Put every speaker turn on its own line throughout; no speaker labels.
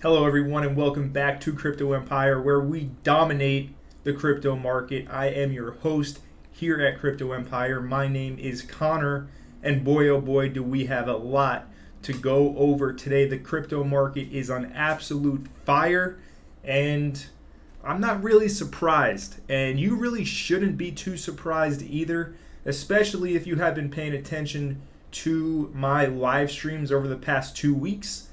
Hello everyone and welcome back to Crypto Empire, where we dominate the crypto market. I am your host here at Crypto Empire. My name is Connor, and boy oh boy do we have a lot to go over today. The crypto market is on absolute fire, and I'm not really surprised, and you really shouldn't be too surprised either, especially if you have been paying attention to my live streams over the past 2 weeks.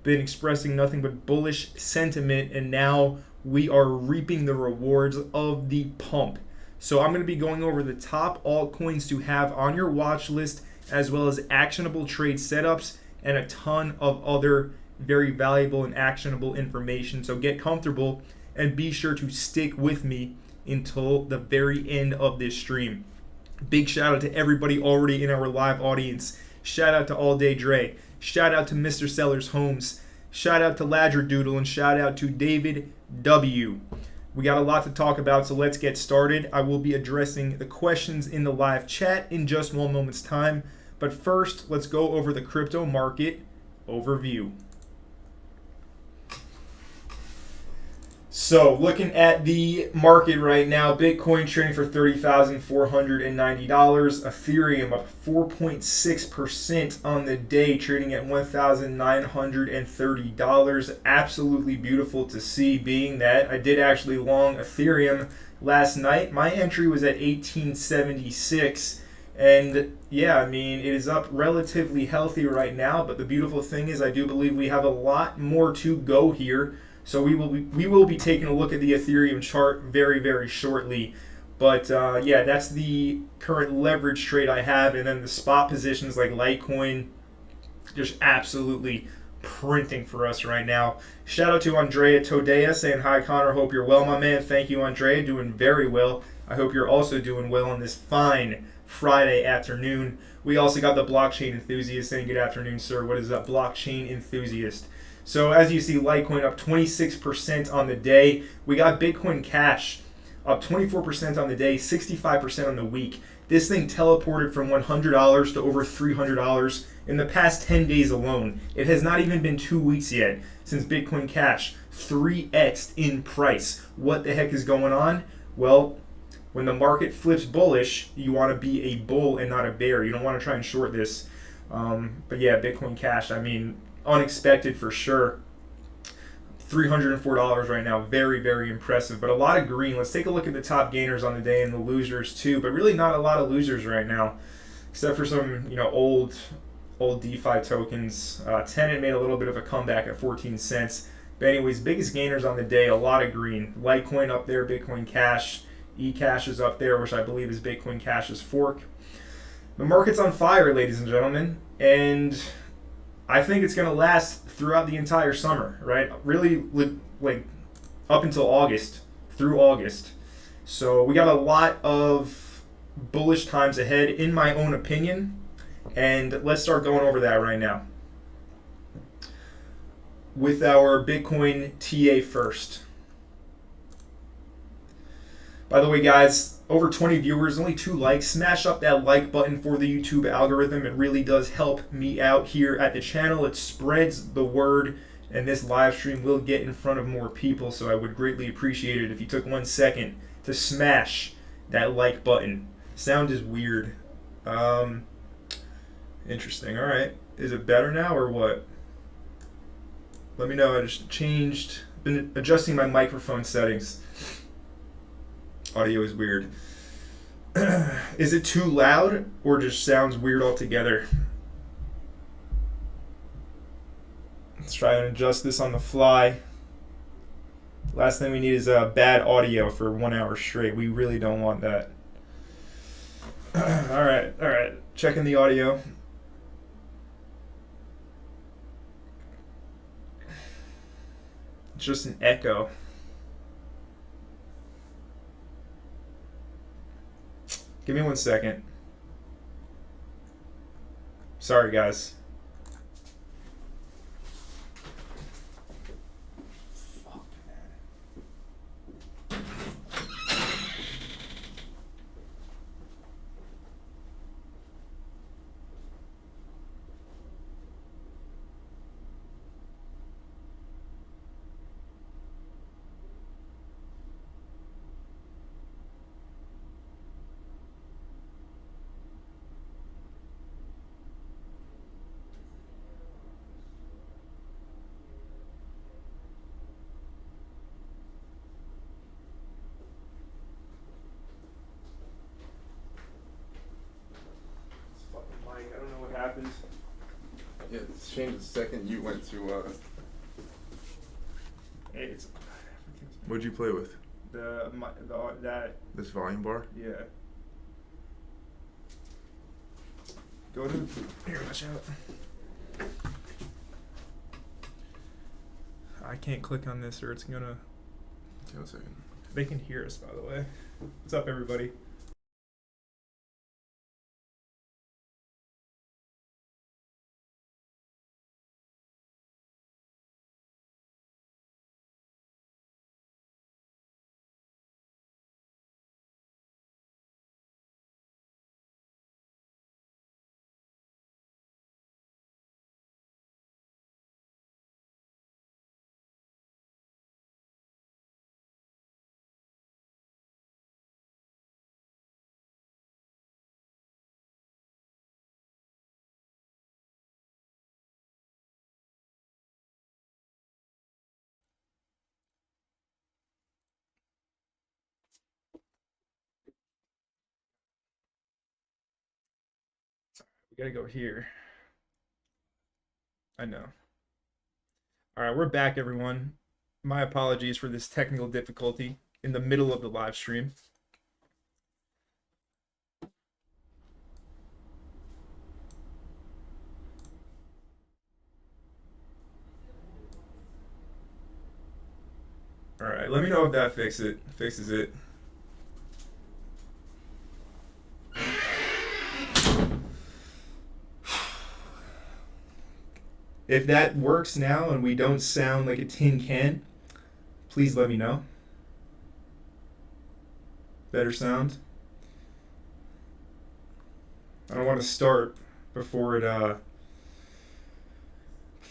Been expressing nothing but bullish sentiment, and now we are reaping the rewards of the pump. So I'm going to be going over the top altcoins to have on your watch list, as well as actionable trade setups and a ton of other very valuable and actionable information. So get comfortable and be sure to stick with me until the very end of this stream. Big shout out to everybody already in our live audience. Shout out to All Day Dre. Shout out to Mr. Sellers Homes. Shout out to Ladger Doodle, and shout out to David W. We got a lot to talk about, so let's get started. I will be addressing the questions in the live chat in just one moment's time. But first, let's go over the crypto market overview. So looking at the market right now, Bitcoin trading for $30,490. Ethereum up 4.6% on the day, trading at $1,930. Absolutely beautiful to see, being that I did actually long Ethereum last night. My entry was at 1876. And yeah, I mean, it is up relatively healthy right now. But the beautiful thing is I do believe we have a lot more to go here. So we will be taking a look at the Ethereum chart very, very shortly. But yeah, that's the current leverage trade I have. And then the spot positions like Litecoin, just absolutely printing for us right now. Shout out to Andrea Todea saying, "Hi Connor, hope you're well, my man." Thank you, Andrea, doing very well. I hope you're also doing well on this fine Friday afternoon. We also got the blockchain enthusiast saying, "Good afternoon, sir. What is up, blockchain enthusiast?" So as you see, Litecoin up 26% on the day. We got Bitcoin Cash up 24% on the day, 65% on the week. This thing teleported from $100 to over $300 in the past 10 days alone. It has not even been 2 weeks yet since Bitcoin Cash 3x'd in price. What the heck is going on? Well, when the market flips bullish, you want to be a bull and not a bear. You don't want to try and short this. But yeah, Bitcoin Cash, I mean, unexpected for sure. $304 right now. Very, very impressive. But a lot of green. Let's take a look at the top gainers on the day and the losers too. But really not a lot of losers right now, except for some, old DeFi tokens. Tenet made a little bit of a comeback at 14 cents. But anyways, biggest gainers on the day, a lot of green. Litecoin up there, Bitcoin Cash. eCash is up there, which I believe is Bitcoin Cash's fork. The market's on fire, ladies and gentlemen. And I think it's going to last throughout the entire summer, right? Really, like up until August, through August. So we got a lot of bullish times ahead, in my own opinion. And let's start going over that right now with our Bitcoin TA first. By the way, guys, over 20 viewers, only 2 likes. Smash up that like button for the YouTube algorithm. It really does help me out here at the channel. It spreads the word, and this live stream will get in front of more people. So I would greatly appreciate it if you took 1 second to smash that like button. Sound is weird. Interesting. All right. Is it better now or what? Let me know. I just been adjusting my microphone settings. Audio is weird. Is it too loud or just sounds weird altogether? Let's try and adjust this on the fly. Last thing we need is bad audio for 1 hour straight. We really don't want that. All right. Checking the audio. It's just an echo. Give me 1 second. Sorry, guys. Fuck, man. app is?
Yeah, it's changed the second you went to.
It's
What'd you play with?
that
This volume bar?
yeah. Go to here. Watch out. I can't click on this or it's gonna.
Okay, 1 second.
They can hear us, by the way. What's up, everybody? We gotta go here. I know. All right, we're back, everyone. My apologies for this technical difficulty in the middle of the live stream. All right, let me know if that fixes it. If that works now and we don't sound like a tin can, please let me know. Better sound. I don't want to start before it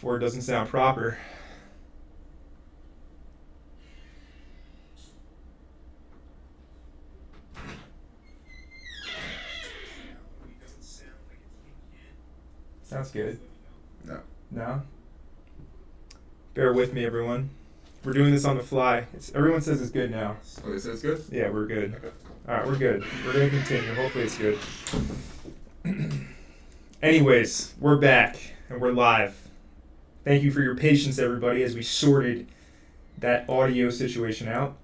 doesn't sound proper. Sounds good.
No.
No? Bear with me, everyone. We're doing this on the fly. Everyone says it's good now.
Oh, this is good?
Yeah, we're good.
Okay.
All right, we're good. We're going to continue. Hopefully it's good. Anyways, we're back and we're live. Thank you for your patience, everybody, as we sorted that audio situation out.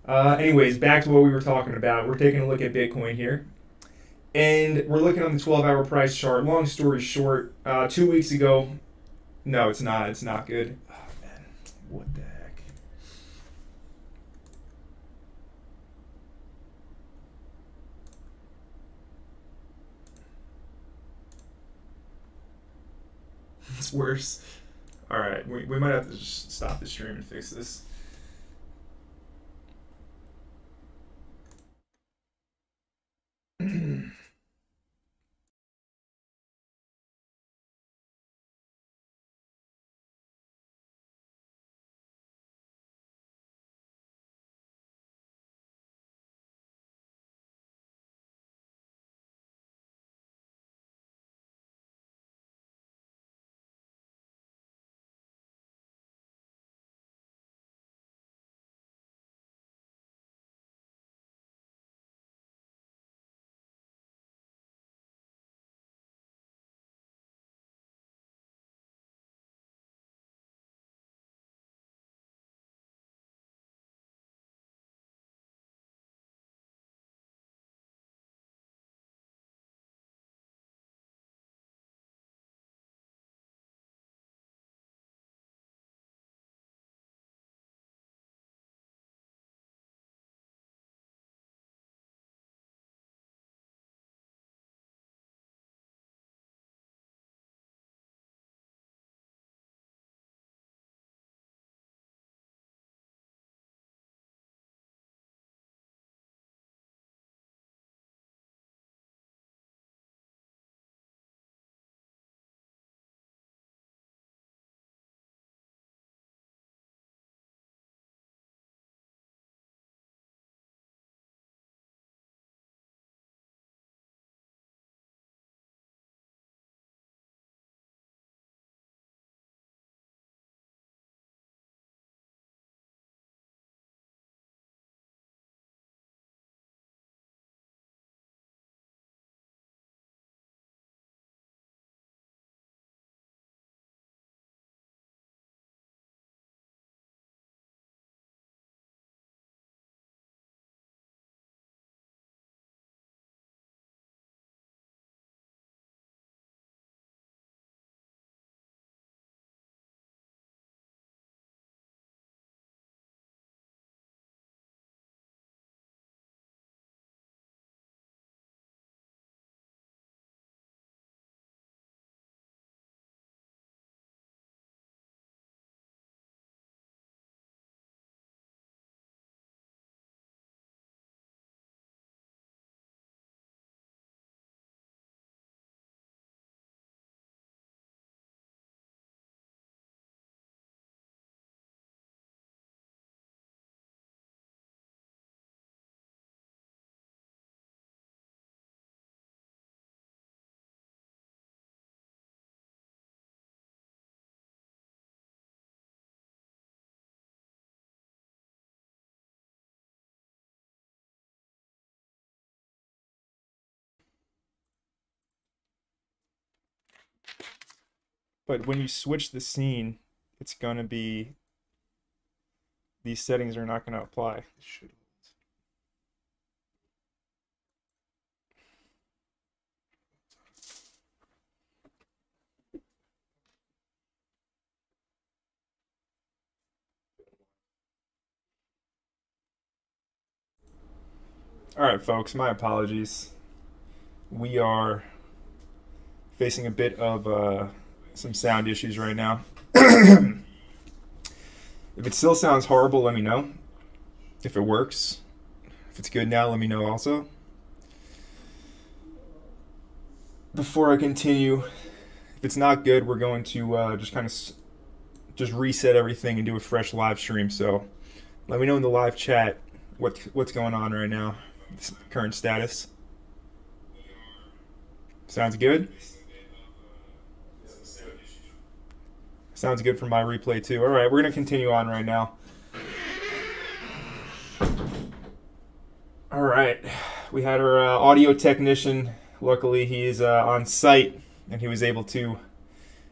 Anyways, back to what we were talking about. We're taking a look at Bitcoin here. And we're looking on the 12-hour price chart. Long story short, 2 weeks ago, no, it's not. It's not good. Oh, man. What the heck? It's worse. All right, we might have to just stop the stream and fix this. But when you switch the scene, it's going to be, these settings are not going to apply.
It should.
All right, folks, my apologies. We are facing a bit of some sound issues right now. If it still sounds horrible, let me know. If it works, if it's good now, let me know also. Before I continue, if it's not good, we're going to just reset everything and do a fresh live stream. So let me know in the live chat what's going on right now, current status. Sounds good? Sounds good for my replay too. All right, we're going to continue on right now. All right, we had our audio technician. Luckily, he is on site and he was able to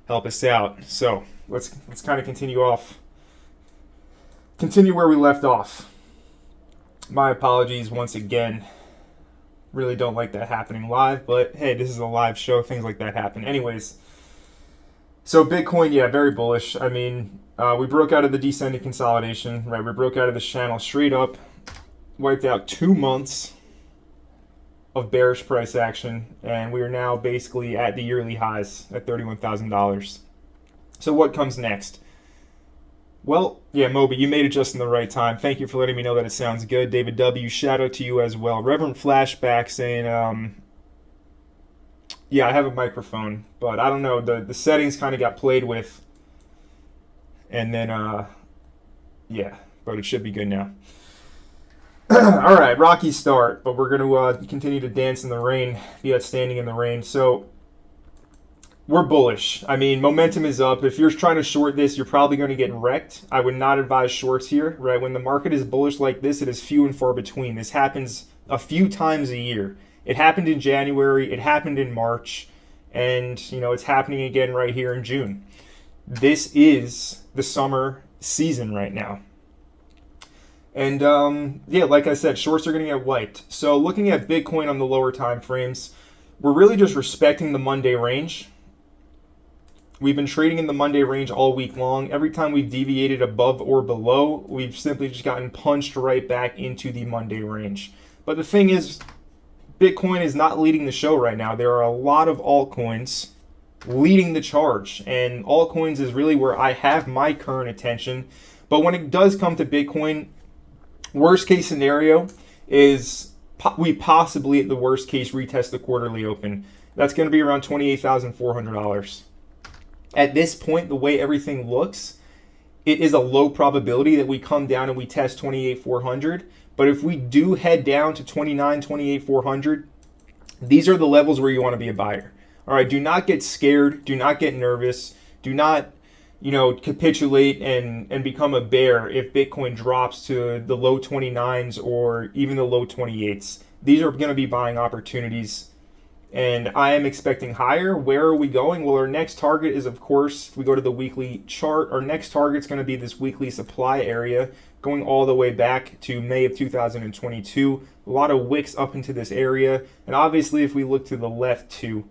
help us out. So let's kind of continue where we left off. My apologies once again. Really don't like that happening live, but hey, this is a live show. Things like that happen. Anyways, so Bitcoin, yeah, very bullish. I mean, we broke out of the descending consolidation, right? We broke out of this channel straight up, wiped out 2 months of bearish price action, and we are now basically at the yearly highs at $31,000. So what comes next? Well, yeah, Moby, you made it just in the right time. Thank you for letting me know that it sounds good. David W., shout out to you as well. Reverend Flashback saying, yeah, I have a microphone, but I don't know, the settings kind of got played with. And then, yeah, but it should be good now. All right, rocky start, but we're going to continue to dance in the rain, be outstanding in the rain. So we're bullish. I mean, momentum is up. If you're trying to short this, you're probably going to get wrecked. I would not advise shorts here, right? When the market is bullish like this, it is few and far between. This happens a few times a year. It happened in January, it happened in March, and you know, it's happening again right here in June. This is the summer season right now. And yeah, like I said, shorts are going to get wiped. So looking at Bitcoin on the lower time frames, we're really just respecting the Monday range. We've been trading in the Monday range all week long. Every time we've deviated above or below, we've simply just gotten punched right back into the Monday range. But the thing is, Bitcoin is not leading the show right now. There are a lot of altcoins leading the charge, and altcoins is really where I have my current attention. But when it does come to Bitcoin, worst case scenario is we possibly, at the worst case, retest the quarterly open. That's going to be around $28,400. At this point, the way everything looks, it is a low probability that we come down and we test 28,400. But if we do head down to 28,400, these are the levels where you want to be a buyer. All right, do not get scared. Do not get nervous. Do not, capitulate and become a bear if Bitcoin drops to the low 29s or even the low 28s. These are going to be buying opportunities. And I am expecting higher. Where are we going? Well, our next target is, of course, if we go to the weekly chart, our next target is going to be this weekly supply area going all the way back to May of 2022. A lot of wicks up into this area. And obviously, if we look to the left too,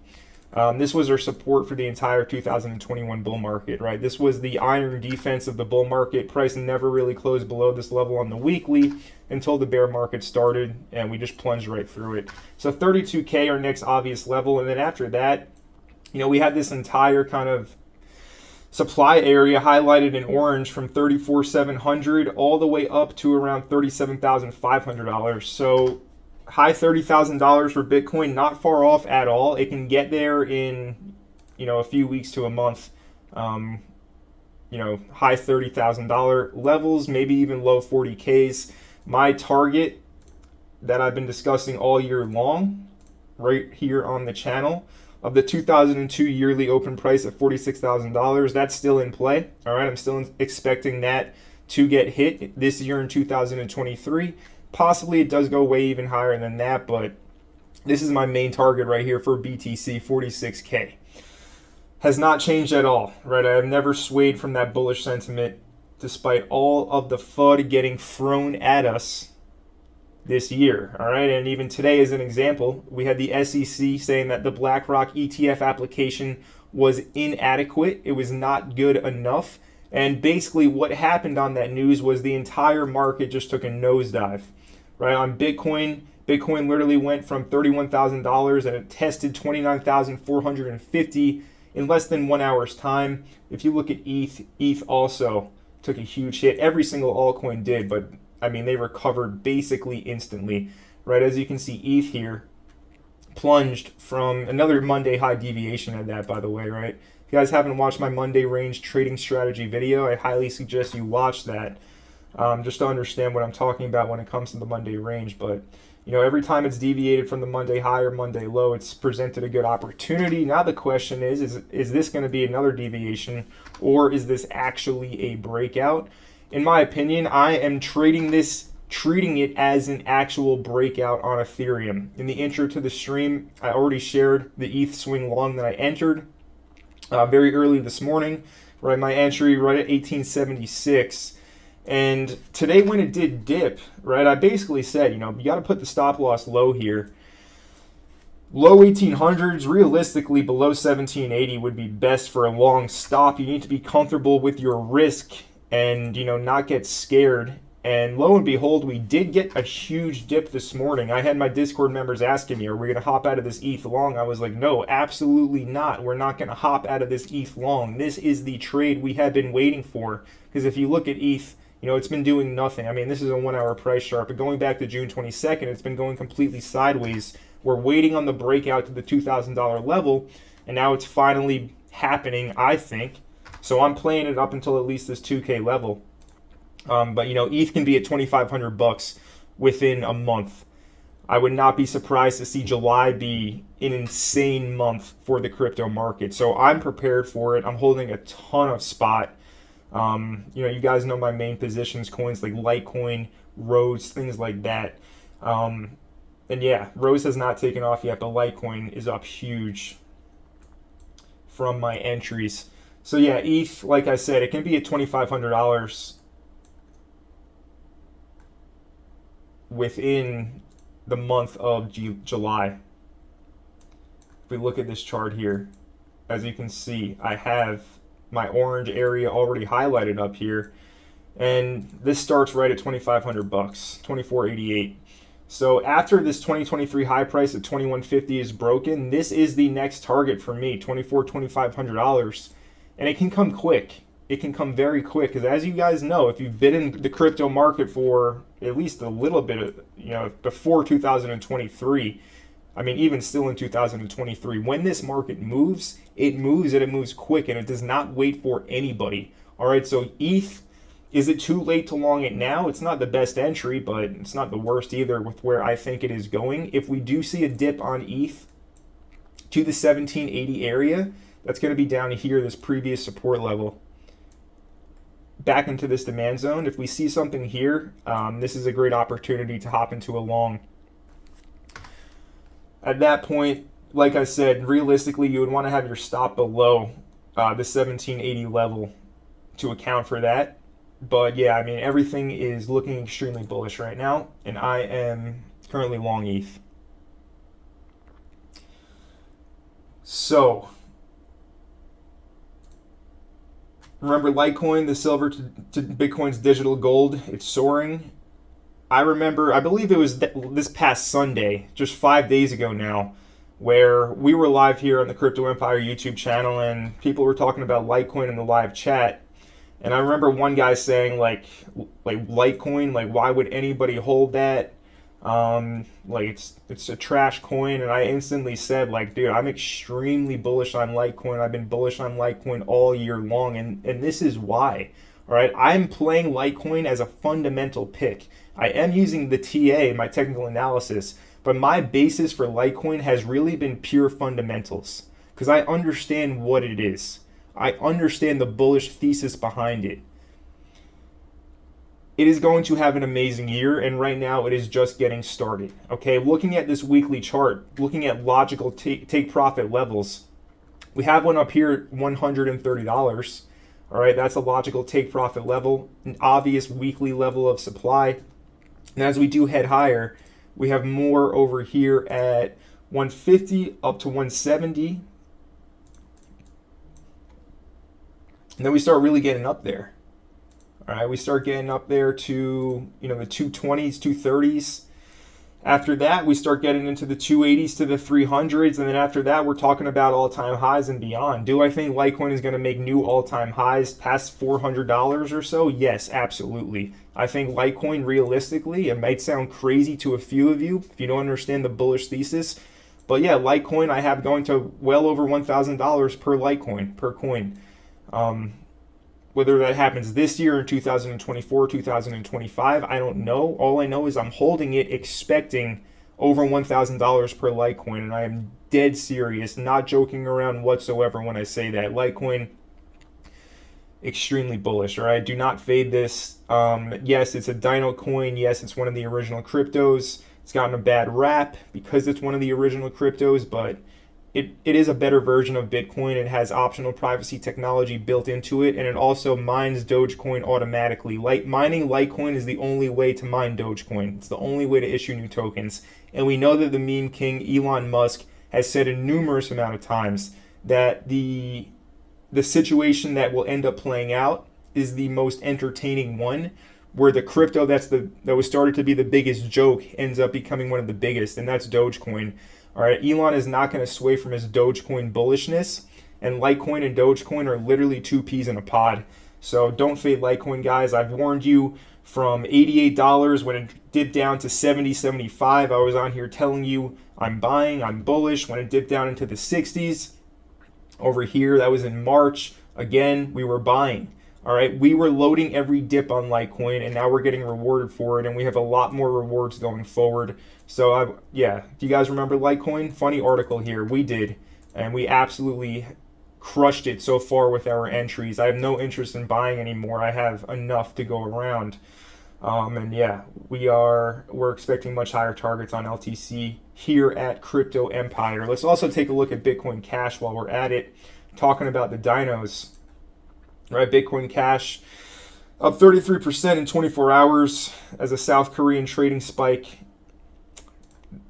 this was our support for the entire 2021 bull market, right? This was the iron defense of the bull market. Price never really closed below this level on the weekly until the bear market started, and we just plunged right through it. So 32K, our next obvious level, and then after that, we had this entire kind of supply area highlighted in orange from 34,700 all the way up to around $37,500. So high $30,000 for Bitcoin, not far off at all. It can get there in, a few weeks to a month. High $30,000 levels, maybe even low 40Ks. My target that I've been discussing all year long, right here on the channel, of the 2002 yearly open price at $46,000, that's still in play. All right, I'm still expecting that to get hit this year in 2023. Possibly it does go way even higher than that, but this is my main target right here for BTC, 46K. has not changed at all, right? I have never swayed from that bullish sentiment despite all of the FUD getting thrown at us this year, all right? And even today, as an example, we had the SEC saying that the BlackRock ETF application was inadequate. It was not good enough. And basically what happened on that news was the entire market just took a nosedive, right? On Bitcoin, Bitcoin literally went from $31,000 and it tested 29,450 in less than 1 hour's time. If you look at ETH also took a huge hit. Every single altcoin did, but I mean, they recovered basically instantly, right? As you can see, ETH here plunged from another Monday high deviation at that, by the way, right? If you guys haven't watched my Monday range trading strategy video, I highly suggest you watch that just to understand what I'm talking about when it comes to the Monday range. But, you know, every time it's deviated from the Monday high or Monday low, it's presented a good opportunity. Now the question is this going to be another deviation, or is this actually a breakout? In my opinion, I am treating it as an actual breakout on Ethereum. In the intro to the stream, I already shared the ETH swing long that I entered very early this morning, right? My entry right at 1876. And today when it did dip, right, I basically said, you know, you got to put the stop loss low here. Low 1800s, realistically below 1780 would be best for a long stop. You need to be comfortable with your risk and, you know, not get scared. And lo and behold, we did get a huge dip this morning. I had my Discord members asking me, are we going to hop out of this ETH long? I was like, no, absolutely not. We're not going to hop out of this ETH long. This is the trade we have been waiting for. Because if you look at ETH, you know, it's been doing nothing. I mean, this is a 1 hour price chart, but going back to June 22nd, it's been going completely sideways. We're waiting on the breakout to the $2,000 level, and now it's finally happening, I think. So I'm playing it up until at least this 2K level. But, you know, ETH can be at $2,500 within a month. I would not be surprised to see July be an insane month for the crypto market. So I'm prepared for it. I'm holding a ton of spot. You know, you guys know my main positions, coins like Litecoin, Rose, things like that. And yeah, Rose has not taken off yet, but Litecoin is up huge from my entries. So yeah, ETH, like I said, it can be at $2,500 within the month of July. If we look at this chart here, as you can see, I have my orange area already highlighted up here, and this starts right at $2,500, $2,488. So after this 2023 high price at $2,150 is broken, this is the next target for me, $2,500, and it can come quick. It can come very quick, because as you guys know, if you've been in the crypto market for at least a little bit of, you know, before 2023, I mean, even still in 2023, when this market moves, it moves and it moves quick, and it does not wait for anybody. All right, so ETH, is it too late to long it now? It's not the best entry, but it's not the worst either with where I think it is going. If we do see a dip on ETH to the 1780 area, that's going to be down here, this previous support level, back into this demand zone. If we see something here, this is a great opportunity to hop into a long. At that point, like I said, realistically, you would want to have your stop below the 1780 level to account for that. But yeah, I mean, everything is looking extremely bullish right now, and I am currently long ETH. So remember Litecoin, the silver to Bitcoin's digital gold, it's soaring. I remember, I believe it was this past Sunday, just 5 days ago now, where we were live here on the Crypto Empire YouTube channel, and people were talking about Litecoin in the live chat. And I remember one guy saying, like Litecoin, like, why would anybody hold that? Like, it's a trash coin. And I instantly said, like, dude, I'm extremely bullish on Litecoin. I've been bullish on Litecoin all year long, and this is why. All right, I'm playing Litecoin as a fundamental pick. I am using the TA, my technical analysis, but my basis for Litecoin has really been pure fundamentals, because I understand what it is. I understand the bullish thesis behind it. It is going to have an amazing year, and right now it is just getting started. Okay, looking at this weekly chart, looking at logical take profit levels, We have one up here at $130. All right, that's a logical take profit level, an obvious weekly level of supply. And as we do head higher, we have more over here at 150 up to 170. And then we start really getting up there. All right, we start getting up there to, the 220s, 230s. After that, we start getting into the 280s to the 300s, and then after that, we're talking about all-time highs and beyond. Do I think Litecoin is going to make new all-time highs past $400 or so? Yes, absolutely. I think Litecoin, realistically, it might sound crazy to a few of you if you don't understand the bullish thesis, but yeah, Litecoin I have going to well over $1,000 per Litecoin, per coin. Whether that happens this year in 2024, 2025, I don't know. All I know is I'm holding it expecting over $1,000 per Litecoin, and I am dead serious, not joking around whatsoever when I say that. Litecoin, extremely bullish, all right? Do not fade this. Yes, it's a dino coin. Yes, it's one of the original cryptos. It's gotten a bad rap because it's one of the original cryptos, but it is a better version of Bitcoin. It has optional privacy technology built into it, and it also mines Dogecoin automatically. Mining Litecoin is the only way to mine Dogecoin. It's the only way to issue new tokens. And we know that the meme king, Elon Musk, has said a numerous amount of times that the situation that will end up playing out is the most entertaining one, where the crypto that was started to be the biggest joke ends up becoming one of the biggest, and that's Dogecoin. All right, Elon is not going to sway from his Dogecoin bullishness, and Litecoin and Dogecoin are literally two peas in a pod. So don't fade Litecoin, guys. I've warned you from $88 when it dipped down to $70, $75. I was on here telling you I'm buying, I'm bullish. When it dipped down into the 60s, over here, that was in March. Again, we were buying. All right, we were loading every dip on Litecoin, and now we're getting rewarded for it, and we have a lot more rewards going forward. So, yeah, do you guys remember Litecoin? Funny article here. We did, and we absolutely crushed it so far with our entries. I have no interest in buying anymore. I have enough to go around. And yeah, we're expecting much higher targets on LTC here at Crypto Empire. Let's also take a look at Bitcoin Cash while we're at it, talking about the dinos. Right, Bitcoin Cash up 33% in 24 hours as a South Korean trading spike.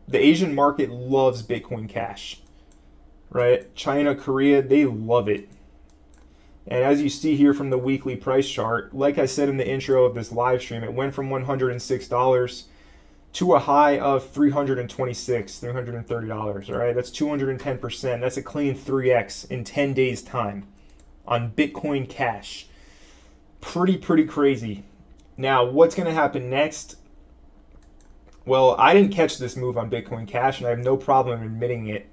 The Asian market loves Bitcoin Cash, right? China, Korea, they love it. And as you see here from the weekly price chart, like I said in the intro of this live stream, it went from $106 to a high of $326, $330, all right? That's 210%. That's a clean 3x in 10 days' time on Bitcoin Cash. Pretty crazy. Now, what's going to happen next? Well, I didn't catch this move on Bitcoin Cash, and I have no problem admitting it.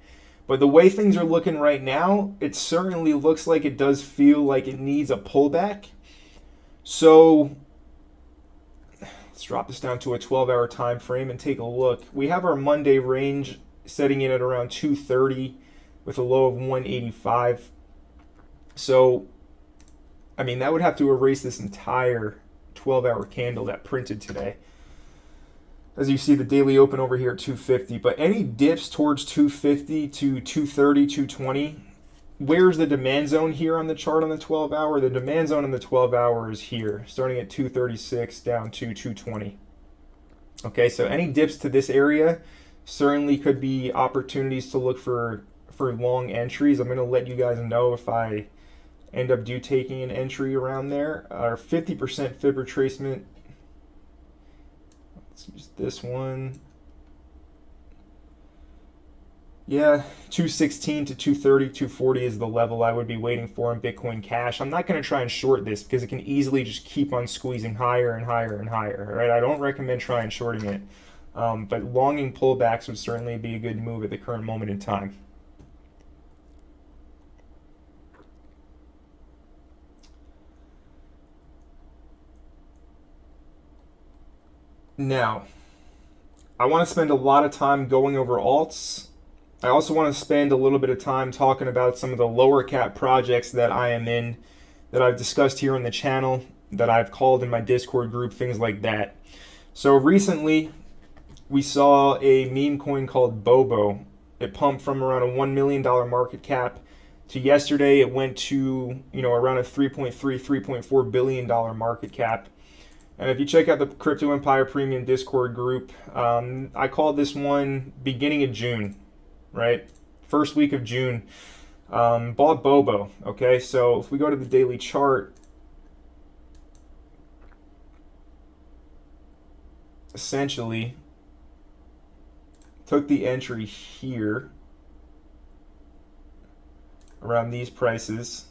But the way things are looking right now, it certainly looks like it does feel like it needs a pullback. So let's drop this down to a 12-hour time frame and take a look. We have our Monday range setting in at around 230 with a low of 185. So, I mean, that would have to erase this entire 12-hour candle that printed today. As you see, the daily open over here at 250. But any dips towards 250 to 230, 220, where's the demand zone here on the chart on the 12-hour? The demand zone on the 12-hour is here, starting at 236 down to 220. Okay, so any dips to this area certainly could be opportunities to look for long entries. I'm going to let you guys know if I end up taking an entry around there. Our 50% fib retracement. Let's use this one. Yeah, 216 to 230, 240 is the level I would be waiting for in Bitcoin Cash. I'm not going to try and short this because it can easily just keep on squeezing higher and higher and higher. Right? I don't recommend trying shorting it. But longing pullbacks would certainly be a good move at the current moment in time. Now, I want to spend a lot of time going over alts. I also want to spend a little bit of time talking about some of the lower cap projects that I am in, that I've discussed here on the channel, that I've called in my Discord group, things like that. So recently, we saw a meme coin called Bobo. It pumped from around a $1 million market cap to yesterday, it went to, you know, around a 3.4 billion dollar market cap. And if you check out the Crypto Empire Premium Discord group, I called this one beginning of June, right? First week of June. Bought Bobo. Okay, so if we go to the daily chart, essentially took the entry here around these prices.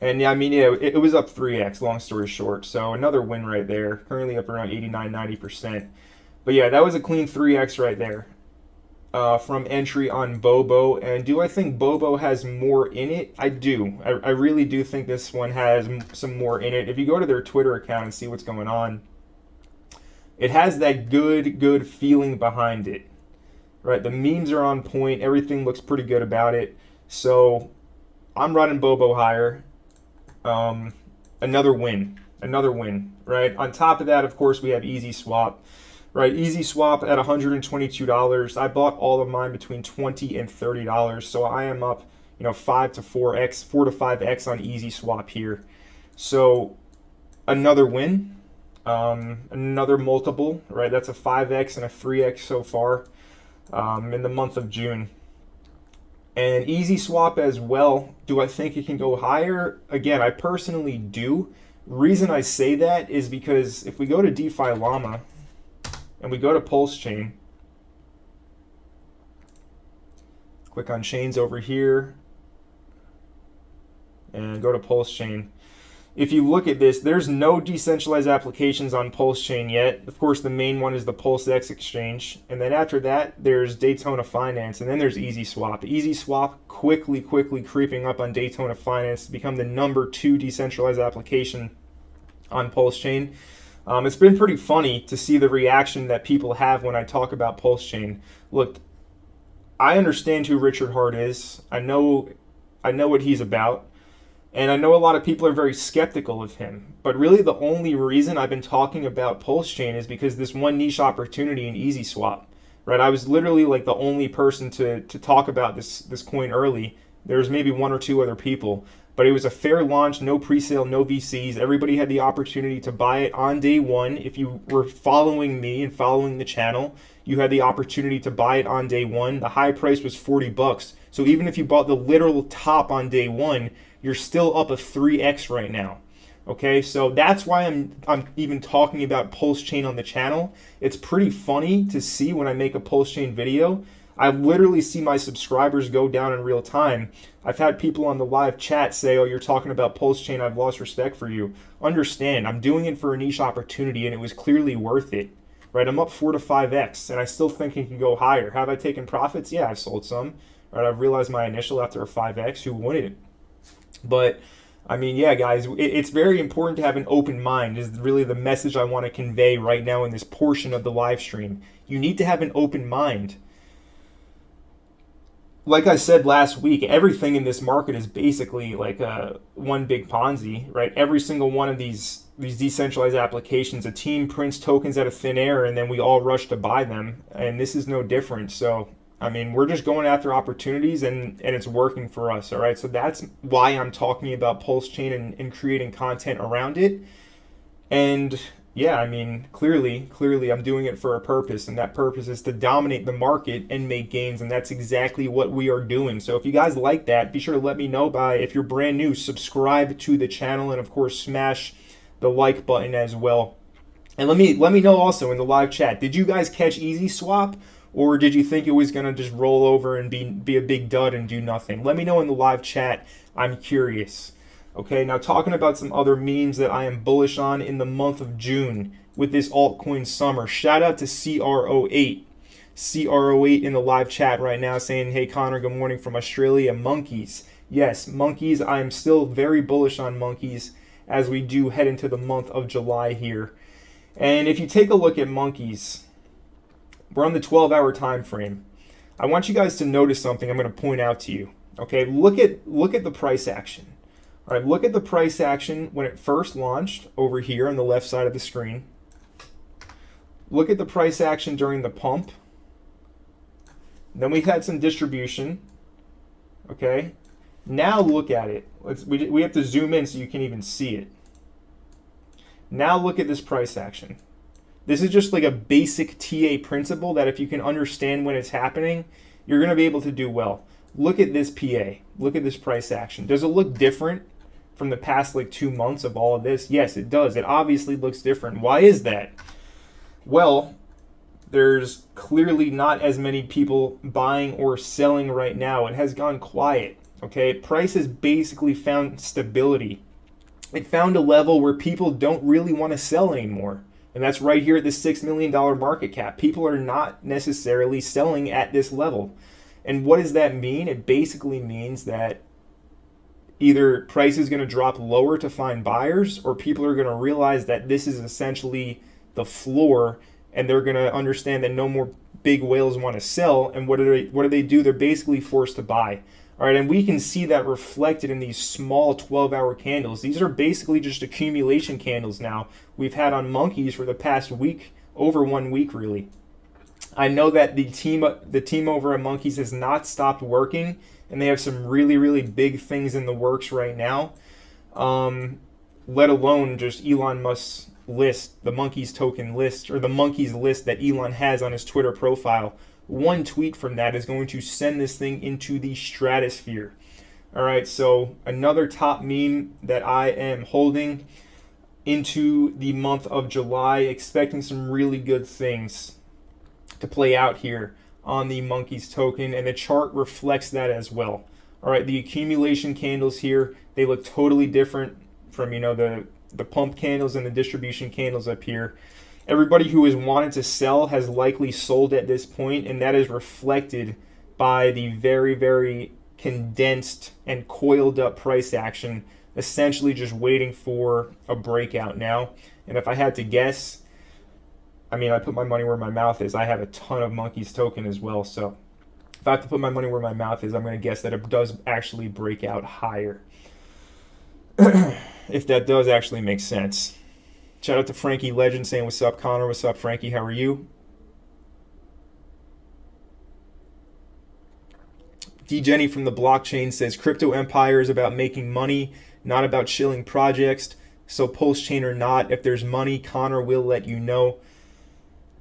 And yeah, I mean, yeah, it was up 3x, long story short. So another win right there. Currently up around 89-90%. But yeah, that was a clean 3x right there from entry on Bobo. And do I think Bobo has more in it? I do. I really do think this one has some more in it. If you go to their Twitter account and see what's going on, it has that good feeling behind it. Right? The memes are on point. Everything looks pretty good about it. So I'm running Bobo higher. Another win, right? On top of that, of course, we have Easy Swap, right? Easy Swap at $122. I bought all of mine between $20 and $30, so I am up, you know, 4 to 5x on Easy Swap here. So another win, another multiple, right? That's a 5x and a 3x so far in the month of June. And Easy Swap as well, do I think it can go higher? Again, I personally do. Reason I say that is because if we go to DeFi Llama and we go to Pulse Chain, click on chains over here and go to Pulse Chain. If you look at this, there's no decentralized applications on Pulse Chain yet. Of course, the main one is the Pulse X exchange. And then after that, there's Daytona Finance. And then there's Easy Swap. Easy Swap quickly creeping up on Daytona Finance to become the number 2 decentralized application on Pulse Chain. It's been pretty funny to see the reaction that people have when I talk about Pulse Chain. Look, I understand who Richard Hart is. I know what he's about. And I know a lot of people are very skeptical of him. But really the only reason I've been talking about Pulse Chain is because this one niche opportunity in Easy Swap. Right? I was literally like the only person to talk about this coin early. There's maybe 1 or 2 other people. But it was a fair launch, no pre-sale, no VCs. Everybody had the opportunity to buy it on day one. If you were following me and following the channel, you had the opportunity to buy it on day one. The high price was $40. So even if you bought the literal top on day one, you're still up a 3x right now. Okay, so that's why I'm even talking about Pulse Chain on the channel. It's pretty funny to see when I make a Pulse Chain video. I literally see my subscribers go down in real time. I've had people on the live chat say, oh, you're talking about Pulse Chain, I've lost respect for you. Understand, I'm doing it for a niche opportunity and it was clearly worth it. Right, I'm up 4 to 5x and I still think it can go higher. Have I taken profits? Yeah, I've sold some. Right, I've realized my initial after a 5x, who wouldn't? But I mean, yeah, guys, it's very important to have an open mind is really the message I want to convey right now in this portion of the live stream. You need to have an open mind. Like I said last week, everything in this market is basically like one big Ponzi, right? Every single one of these decentralized applications, a team prints tokens out of thin air and then we all rush to buy them. And this is no different. So I mean, we're just going after opportunities and it's working for us, all right? So that's why I'm talking about Pulse Chain and creating content around it. And yeah, I mean, clearly I'm doing it for a purpose, and that purpose is to dominate the market and make gains, and that's exactly what we are doing. So if you guys like that, be sure to let me know by, if you're brand new, subscribe to the channel, and of course, smash the like button as well. And let me know also in the live chat, did you guys catch Easy Swap? Or did you think it was going to just roll over and be a big dud and do nothing? Let me know in the live chat. I'm curious. Okay, now talking about some other memes that I am bullish on in the month of June with this altcoin summer. Shout out to CR08. CR08 in the live chat right now saying, hey Connor, good morning from Australia. Monkeys. Yes, monkeys. I am still very bullish on monkeys as we do head into the month of July here. And if you take a look at monkeys, we're on the 12-hour time frame. I want you guys to notice something I'm going to point out to you. Okay, look at the price action. All right, look at the price action when it first launched over here on the left side of the screen. Look at the price action during the pump. Then we had some distribution. Okay. Now look at it. We have to zoom in so you can even see it. Now look at this price action. This is just like a basic TA principle that if you can understand when it's happening, you're going to be able to do well. Look at this PA. Look at this price action. Does it look different from the past like 2 months of all of this? Yes, it does. It obviously looks different. Why is that? Well, there's clearly not as many people buying or selling right now. It has gone quiet. Okay, price has basically found stability. It found a level where people don't really want to sell anymore. And that's right here at the $6 million market cap. People are not necessarily selling at this level. And what does that mean? It basically means that either price is going to drop lower to find buyers, or people are going to realize that this is essentially the floor, and they're going to understand that no more big whales want to sell. And what do they do? They're basically forced to buy. All right, and we can see that reflected in these small 12-hour candles. These are basically just accumulation candles now we've had on monkeys for the past week, over 1 week really. I know that the team over at Monkeys has not stopped working, and they have some really, really big things in the works right now. Let alone just Elon Musk's list, the Monkeys token list, or the Monkeys list that Elon has on his Twitter profile. One tweet from that is going to send this thing into the stratosphere. All right, so another top meme that I am holding into the month of July, expecting some really good things to play out here on the Monkeys token, and the chart reflects that as well. All right, the accumulation candles here, they look totally different from, the pump candles and the distribution candles up here. Everybody who has wanted to sell has likely sold at this point, and that is reflected by the very, very condensed and coiled up price action, essentially just waiting for a breakout now. And if I had to guess, I put my money where my mouth is. I have a ton of Monkeys token as well, so if I have to put my money where my mouth is, I'm going to guess that it does actually break out higher. If that does actually make sense. Shout out to Frankie Legend saying, what's up, Connor? What's up, Frankie? How are you? D. Jenny from the blockchain says, crypto empire is about making money, not about shilling projects. So Pulse chain or not, if there's money, Connor will let you know.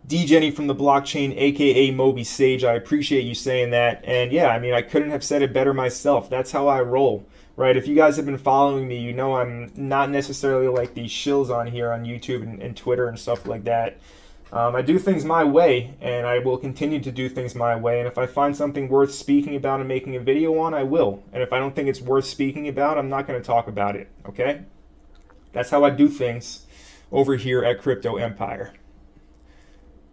D. Jenny from the blockchain, aka Moby Sage, I appreciate you saying that. And yeah, I couldn't have said it better myself. That's how I roll. Right, if you guys have been following me, you know I'm not necessarily like these shills on here on YouTube and Twitter and stuff like that. I do things my way, and I will continue to do things my way. And if I find something worth speaking about and making a video on, I will. And if I don't think it's worth speaking about, I'm not going to talk about it, okay? That's how I do things over here at Crypto Empire.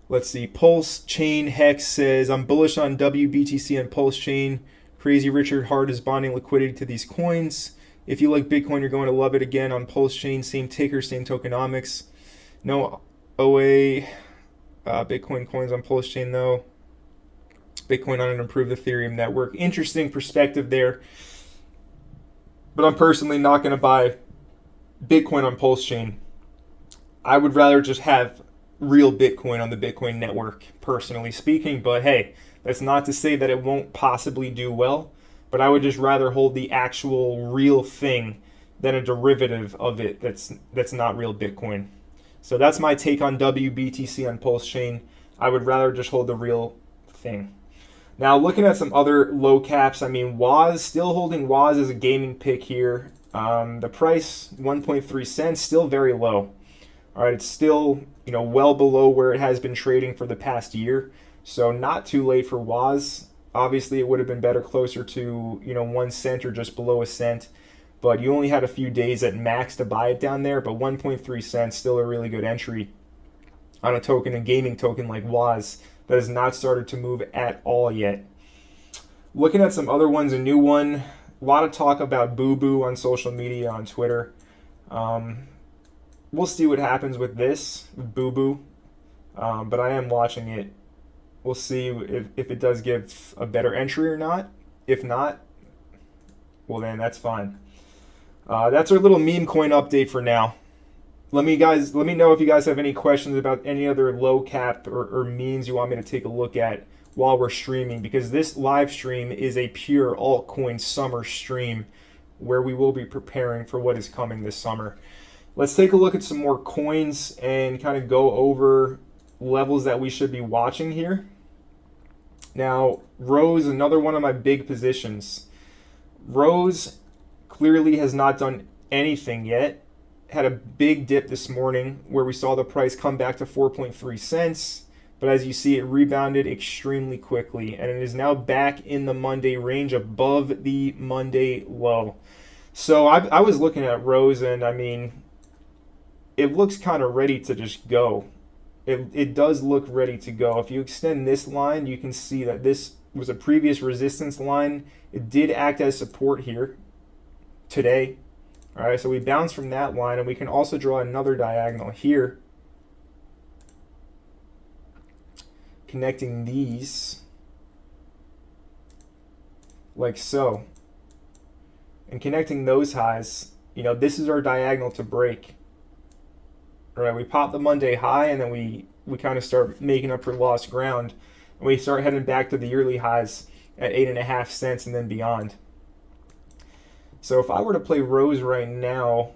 Let's see, Pulse Chain Hex says, I'm bullish on WBTC and Pulse Chain. Crazy Richard Hart is bonding liquidity to these coins. If you like Bitcoin, you're going to love it again on Pulse Chain. Same ticker, same tokenomics. No OA Bitcoin coins on Pulse Chain, though. Bitcoin on an improved Ethereum network. Interesting perspective there. But I'm personally not going to buy Bitcoin on Pulse Chain. I would rather just have real Bitcoin on the Bitcoin network, personally speaking. But hey, that's not to say that it won't possibly do well, but I would just rather hold the actual real thing than a derivative of it that's not real Bitcoin. So that's my take on WBTC on Pulse Chain. I would rather just hold the real thing. Now, looking at some other low caps, Woz, still holding Woz as a gaming pick here. The price, 1.3 cents, still very low. All right, it's still well below where it has been trading for the past year. So not too late for Woz. Obviously, it would have been better closer to 1 cent or just below a cent. But you only had a few days at max to buy it down there. But 1.3 cents, still a really good entry on a token, a gaming token like Woz that has not started to move at all yet. Looking at some other ones, a new one. A lot of talk about Boo Boo on social media, on Twitter. We'll see what happens with this, Boo Boo. But I am watching it. We'll see if it does give a better entry or not. If not, well then that's fine. That's our little meme coin update for now. Let me know if you guys have any questions about any other low cap or memes you want me to take a look at while we're streaming, because this live stream is a pure altcoin summer stream where we will be preparing for what is coming this summer. Let's take a look at some more coins and kind of go over levels that we should be watching here. Now, Rose, another one of my big positions. Rose clearly has not done anything yet. Had a big dip this morning where we saw the price come back to 4.3 cents. But as you see, it rebounded extremely quickly, and it is now back in the Monday range above the Monday low. So I was looking at Rose, and I mean, it looks kind of ready to just go. It does look ready to go. If you extend this line, you can see that this was a previous resistance line. It did act as support here today. All right, so we bounce from that line, and we can also draw another diagonal here, connecting these like so, and connecting those highs. You know, this is our diagonal to break. All right, we pop the Monday high, and then we kind of start making up for lost ground, and we start heading back to the yearly highs at 8.5 cents and then beyond. So if I were to play Rose right now,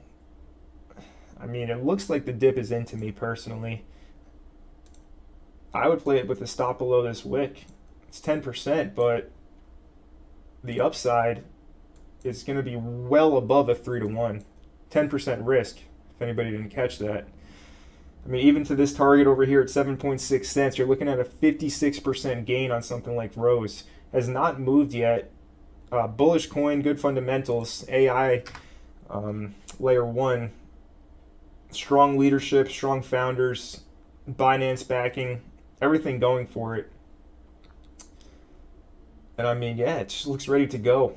I mean, it looks like the dip is into me personally. I would play it with a stop below this wick. It's 10%, but the upside is going to be well above a 3-to-1. 10% risk, if anybody didn't catch that. I mean, even to this target over here at 7.6 cents, you're looking at a 56% gain on something like Rose. Has not moved yet. Bullish coin, good fundamentals, AI, layer 1, strong leadership, strong founders, Binance backing, everything going for it. And I mean, yeah, it just looks ready to go.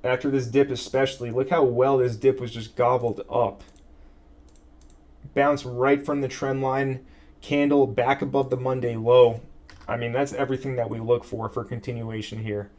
After this dip especially, look how well this dip was just gobbled up. Bounce right from the trend line, candle back above the Monday low. I mean, that's everything that we look for continuation here.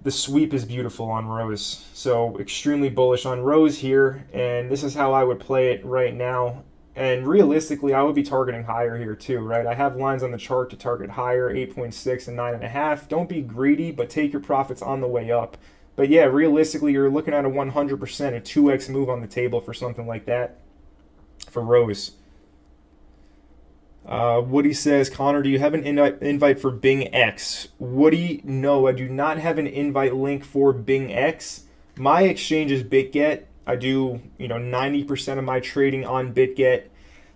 The sweep is beautiful on Rose, so extremely bullish on Rose here, and this is how I would play it right now. And realistically, I would be targeting higher here too, right? I have lines on the chart to target higher, 8.6 and 9.5. Don't be greedy, but take your profits on the way up. But yeah, realistically, you're looking at a 100%, a 2x move on the table for something like that for Rose. Woody says, Connor, do you have an invite for Bing X? Woody, no, I do not have an invite link for Bing X. My exchange is BitGet. I do, 90% of my trading on BitGet.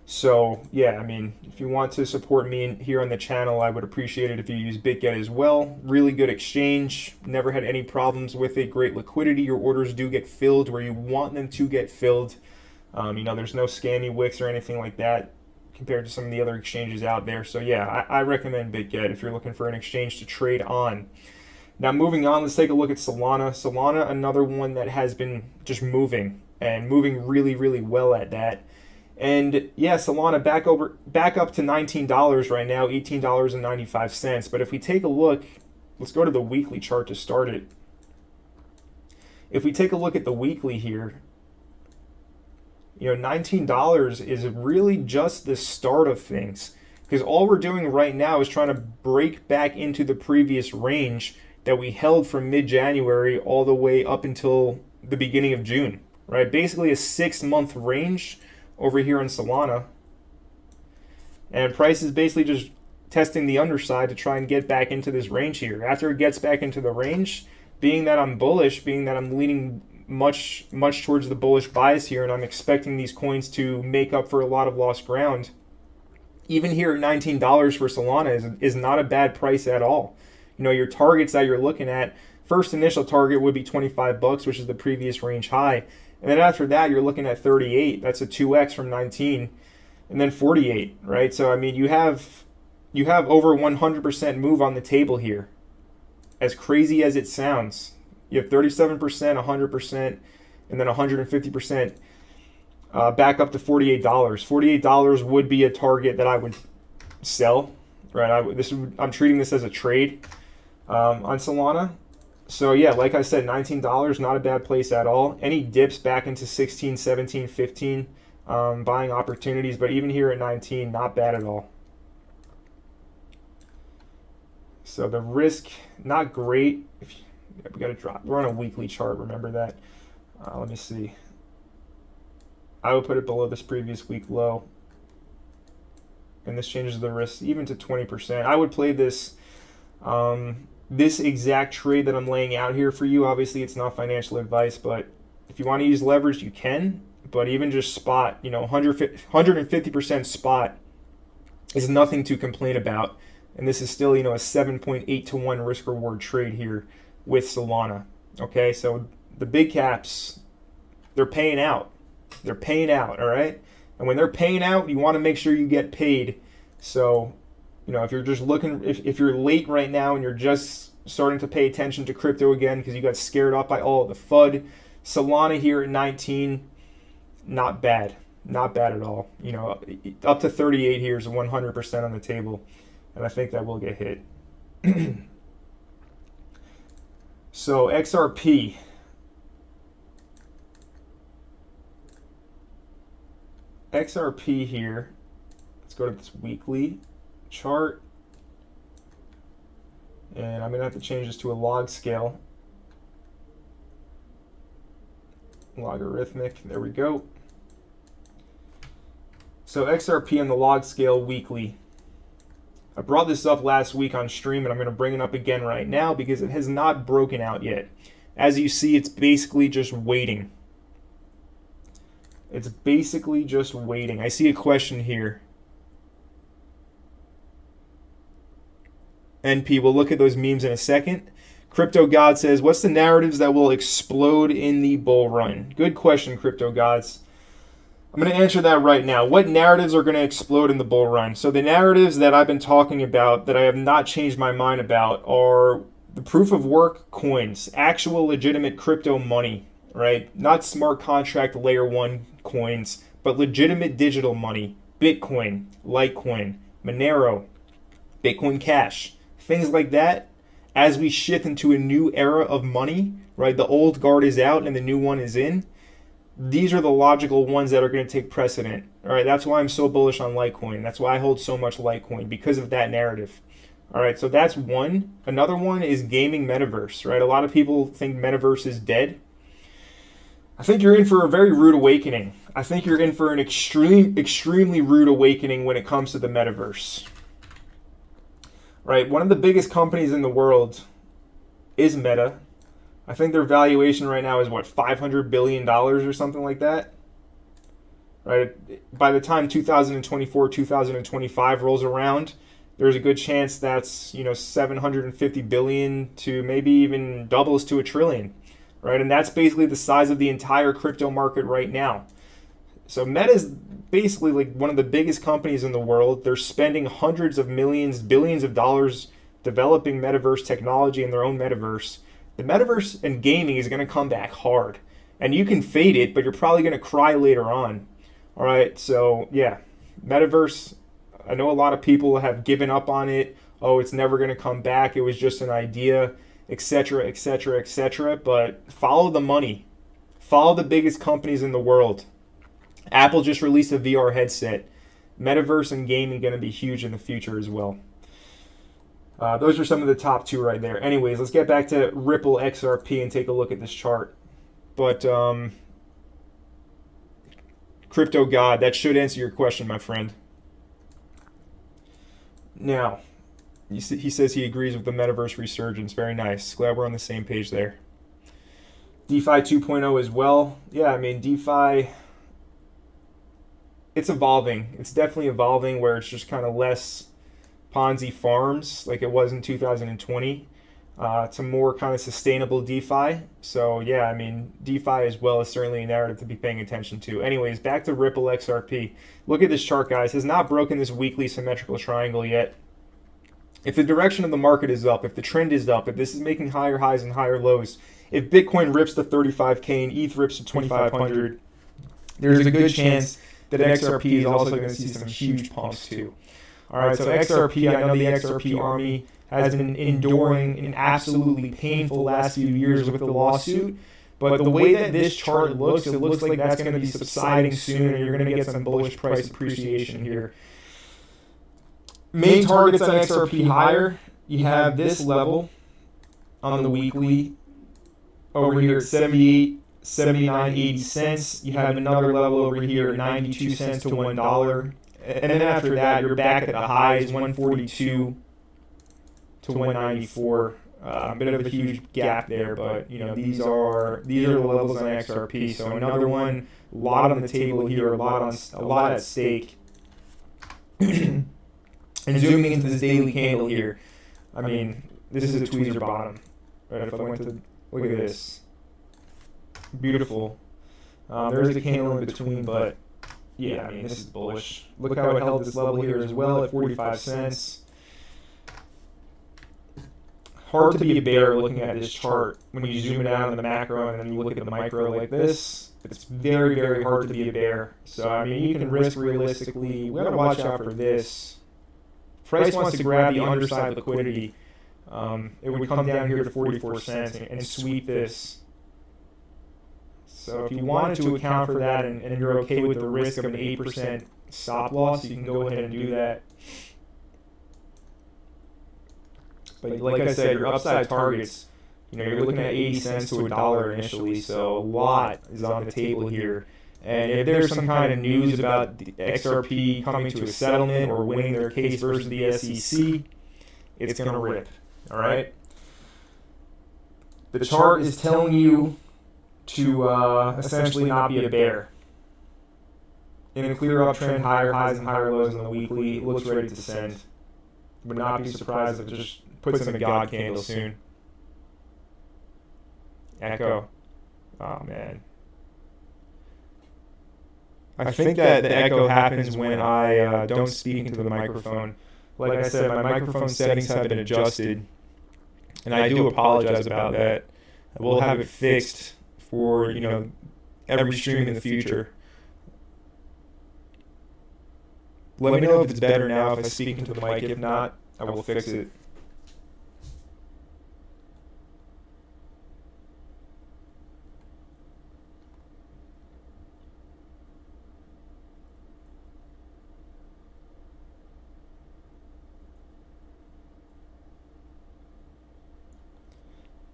So, yeah, I mean, if you want to support me here on the channel, I would appreciate it if you use BitGet as well. Really good exchange. Never had any problems with it. Great liquidity. Your orders do get filled where you want them to get filled. There's no scammy wicks or anything like that compared to some of the other exchanges out there. So yeah, I recommend BitGet if you're looking for an exchange to trade on. Now moving on, let's take a look at Solana. Solana, another one that has been just moving and moving really, really well at that. And yeah, Solana back up to $19 right now, $18.95. But if we take a look, let's go to the weekly chart to start it. If we take a look at the weekly here, $19 is really just the start of things, because all we're doing right now is trying to break back into the previous range that we held from mid-January all the way up until the beginning of June, right? Basically a 6-month range over here on Solana. And price is basically just testing the underside to try and get back into this range here. After it gets back into the range, being that I'm bullish, being that I'm leaning much towards the bullish bias here, and I'm expecting these coins to make up for a lot of lost ground. Even here at $19 for Solana is not a bad price at all. Your targets that you're looking at, first initial target would be $25, which is the previous range high. And then after that, you're looking at 38. That's a 2x from 19. And then 48, right? So, I mean, you have over 100% move on the table here. As crazy as it sounds. You have 37%, 100%, and then 150% back up to $48. $48 would be a target that I would sell, right? I'm treating this as a trade on Solana. So yeah, like I said, $19, not a bad place at all. Any dips back into 16, 17, 15, buying opportunities, but even here at 19, not bad at all. So the risk, not great. We got to drop. We're on a weekly chart, remember that. Let me see. I would put it below this previous week low. And this changes the risk even to 20%. I would play this this exact trade that I'm laying out here for you. Obviously, it's not financial advice, but if you want to use leverage, you can. But even just spot, 150% spot is nothing to complain about. And this is still, a 7.8 to 1 risk reward trade here with Solana. Okay, so the big caps, they're paying out. They're paying out, all right? And when they're paying out, you want to make sure you get paid. So, if you're just looking, if you're late right now and you're just starting to pay attention to crypto again because you got scared off by all of the FUD, Solana here at 19, not bad. Not bad at all. Up to 38 here is 100% on the table. And I think that will get hit. So XRP. XRP here. Let's go to this weekly chart. And I'm going to have to change this to a log scale. Logarithmic. There we go. So XRP on the log scale weekly. I brought this up last week on stream, and I'm going to bring it up again right now because it has not broken out yet. As you see, it's basically just waiting. It's basically just waiting. I see a question here. NP, we'll look at those memes in a second. Crypto God says, what's the narratives that will explode in the bull run? Good question, Crypto Gods. I'm going to answer that right now. What narratives are going to explode in the bull run? So the narratives that I've been talking about that I have not changed my mind about are the proof of work coins, actual legitimate crypto money, right? Not smart contract layer 1 coins, but legitimate digital money. Bitcoin, Litecoin, Monero, Bitcoin Cash, things like that. As we shift into a new era of money, right? The old guard is out and the new one is in. These are the logical ones that are going to take precedent. All right, that's why I'm so bullish on Litecoin. That's why I hold so much Litecoin, because of that narrative. All right, so that's one. Another one is gaming metaverse, right? A lot of people think metaverse is dead. I think you're in for a very rude awakening. I think you're in for an extremely rude awakening when it comes to the metaverse. Right, one of the biggest companies in the world is Meta. I think their valuation right now is, $500 billion or something like that? Right? By the time 2024, 2025 rolls around, there's a good chance that's, 750 billion to maybe even doubles to $1 trillion. Right? And that's basically the size of the entire crypto market right now. So Meta is basically like one of the biggest companies in the world. They're spending hundreds of millions, billions of dollars developing metaverse technology in their own metaverse. The metaverse and gaming is going to come back hard. And you can fade it, but you're probably going to cry later on. All right, so yeah, metaverse, I know a lot of people have given up on it. Oh, it's never going to come back. It was just an idea, etc., etc., etc. But follow the money. Follow the biggest companies in the world. Apple just released a VR headset. Metaverse and gaming going to be huge in the future as well. Those are some of the top two right there. Anyways, let's get back to Ripple XRP and take a look at this chart. But Crypto God, that should answer your question, my friend. Now, he says he agrees with the metaverse resurgence. Very nice. Glad we're on the same page there. DeFi 2.0 as well. Yeah, I mean, DeFi, it's evolving. It's definitely evolving where it's just kind of less Ponzi farms like it was in 2020 to more kind of sustainable DeFi. So yeah, I mean, DeFi as well is certainly a narrative to be paying attention to. Anyways, back to Ripple XRP. Look at this chart, guys. Has not broken this weekly symmetrical triangle yet. If the direction of the market is up, if the trend is up, if this is making higher highs and higher lows, if Bitcoin rips to 35K and ETH rips to 2,500, there's a good chance that XRP is also going to see some huge pumps too. All right, so XRP, I know the XRP army has been enduring an absolutely painful last few years with the lawsuit, but the way that this chart looks, it looks like that's going to be subsiding soon, and you're going to get some bullish price appreciation here. Main targets on XRP higher, you have this level on the weekly over here at 78, 79, 80 cents. You have another level over here at 92 cents to $1. And then after that, you're back at the highs, 142 to 194. A bit of a huge gap there, but you know these are the levels on XRP. So another one, a lot on the table here, a lot at stake. And zooming into this daily candle here, I mean, this is a tweezer bottom. Right? If I went to look at this, beautiful. There's a candle in between, but yeah, I mean, this is bullish. Look how it held this level here as well at 45 cents. Hard to be a bear looking at this chart when you zoom it out on the macro and then you look at the micro like this. It's very, very hard to be a bear. So, I mean, you can risk realistically. We got to watch out for this. Price wants to grab the underside liquidity. It would come down here to 44 cents and sweep this. So if you wanted to account for that and you're okay with the risk of an 8% stop loss, you can go ahead and do that. But like I said, your upside targets, you know, you're looking at 80 cents to $1 initially, so a lot is on the table here. And if there's some kind of news about the XRP coming to a settlement or winning their case versus the SEC, it's going to rip, all right? The chart is telling you to essentially not be a bear. In a clear uptrend, higher highs and higher lows in the weekly, it looks ready to descend. Would not be surprised if it just puts in a God candle soon. Echo. Oh, man. I think that the echo happens when I don't speak into the microphone. Like I said, my microphone settings have been adjusted, and I do apologize about that. We'll have it fixed for, you know, every stream in the future. Let me know if it's better now if I speak into the mic. If not, I will fix it.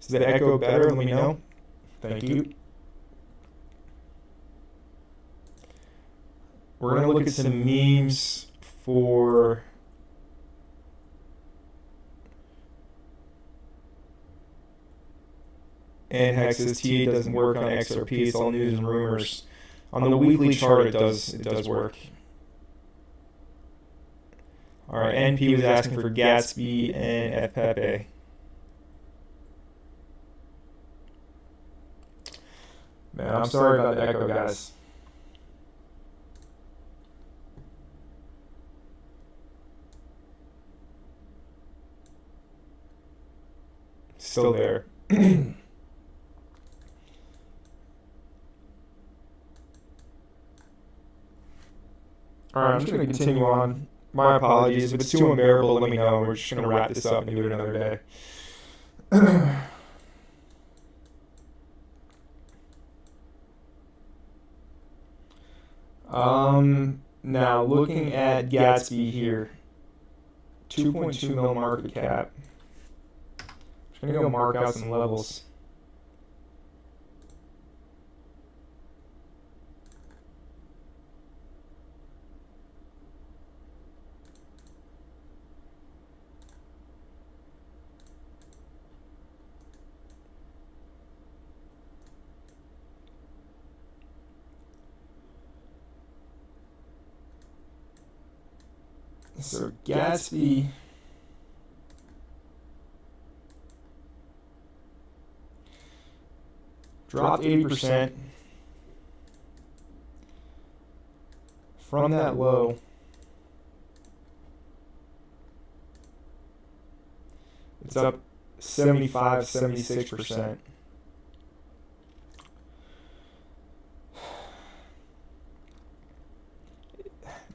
Is the echo better? Let me know. Thank you. We're going to look at some memes for Anhex says TA doesn't work on XRP. It's all news and rumors. On the weekly chart, it does work. All right, NP was asking for Gatsby and FPepe. Man, I'm sorry about the echo, guys. Still there. Alright, I'm just going to continue on. My apologies. If it's too unbearable, let me know. We're just going to wrap this up and do it another day. Now looking at Gatsby here, 2.2 mil market cap. Just gonna go mark out some levels. So Gatsby dropped 80% from that low. It's up 75, 76%.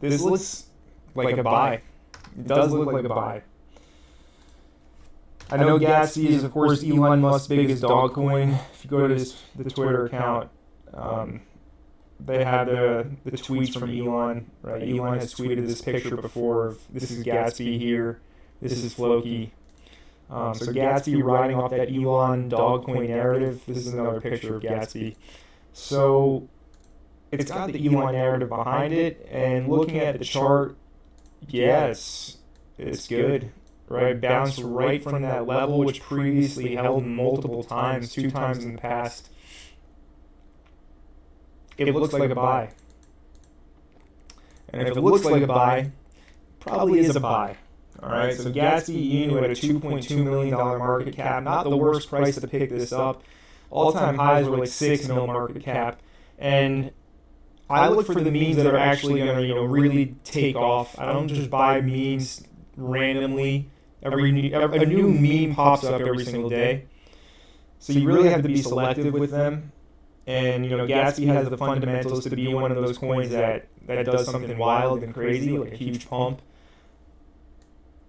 This looks like a buy. It does look like a buy. I know Gatsby is, of course, Elon Musk's biggest dog coin. If you go to the Twitter account, they have the tweets from Elon. Right? Elon has tweeted this picture before. This is Gatsby here. This is Floki.
So Gatsby riding off that Elon dogcoin narrative. This is another picture of Gatsby. So it's got the Elon narrative behind it, and looking at the chart, yeah, it's good, right? Bounced right from that level, which previously held multiple times, 2 times in the past. It looks like a buy. And if it looks like a buy, probably is a buy. All right, so Gatsby Inu at a $2.2 million market cap, not the worst price to pick this up. All-time highs were like 6 mil market cap. And I look for the memes that are actually going to, really take off. I don't just buy memes randomly. A new meme pops up every single day. So you really have to be selective with them. And, Gatsby has the fundamentals to be one of those coins that does something wild and crazy, like a huge pump.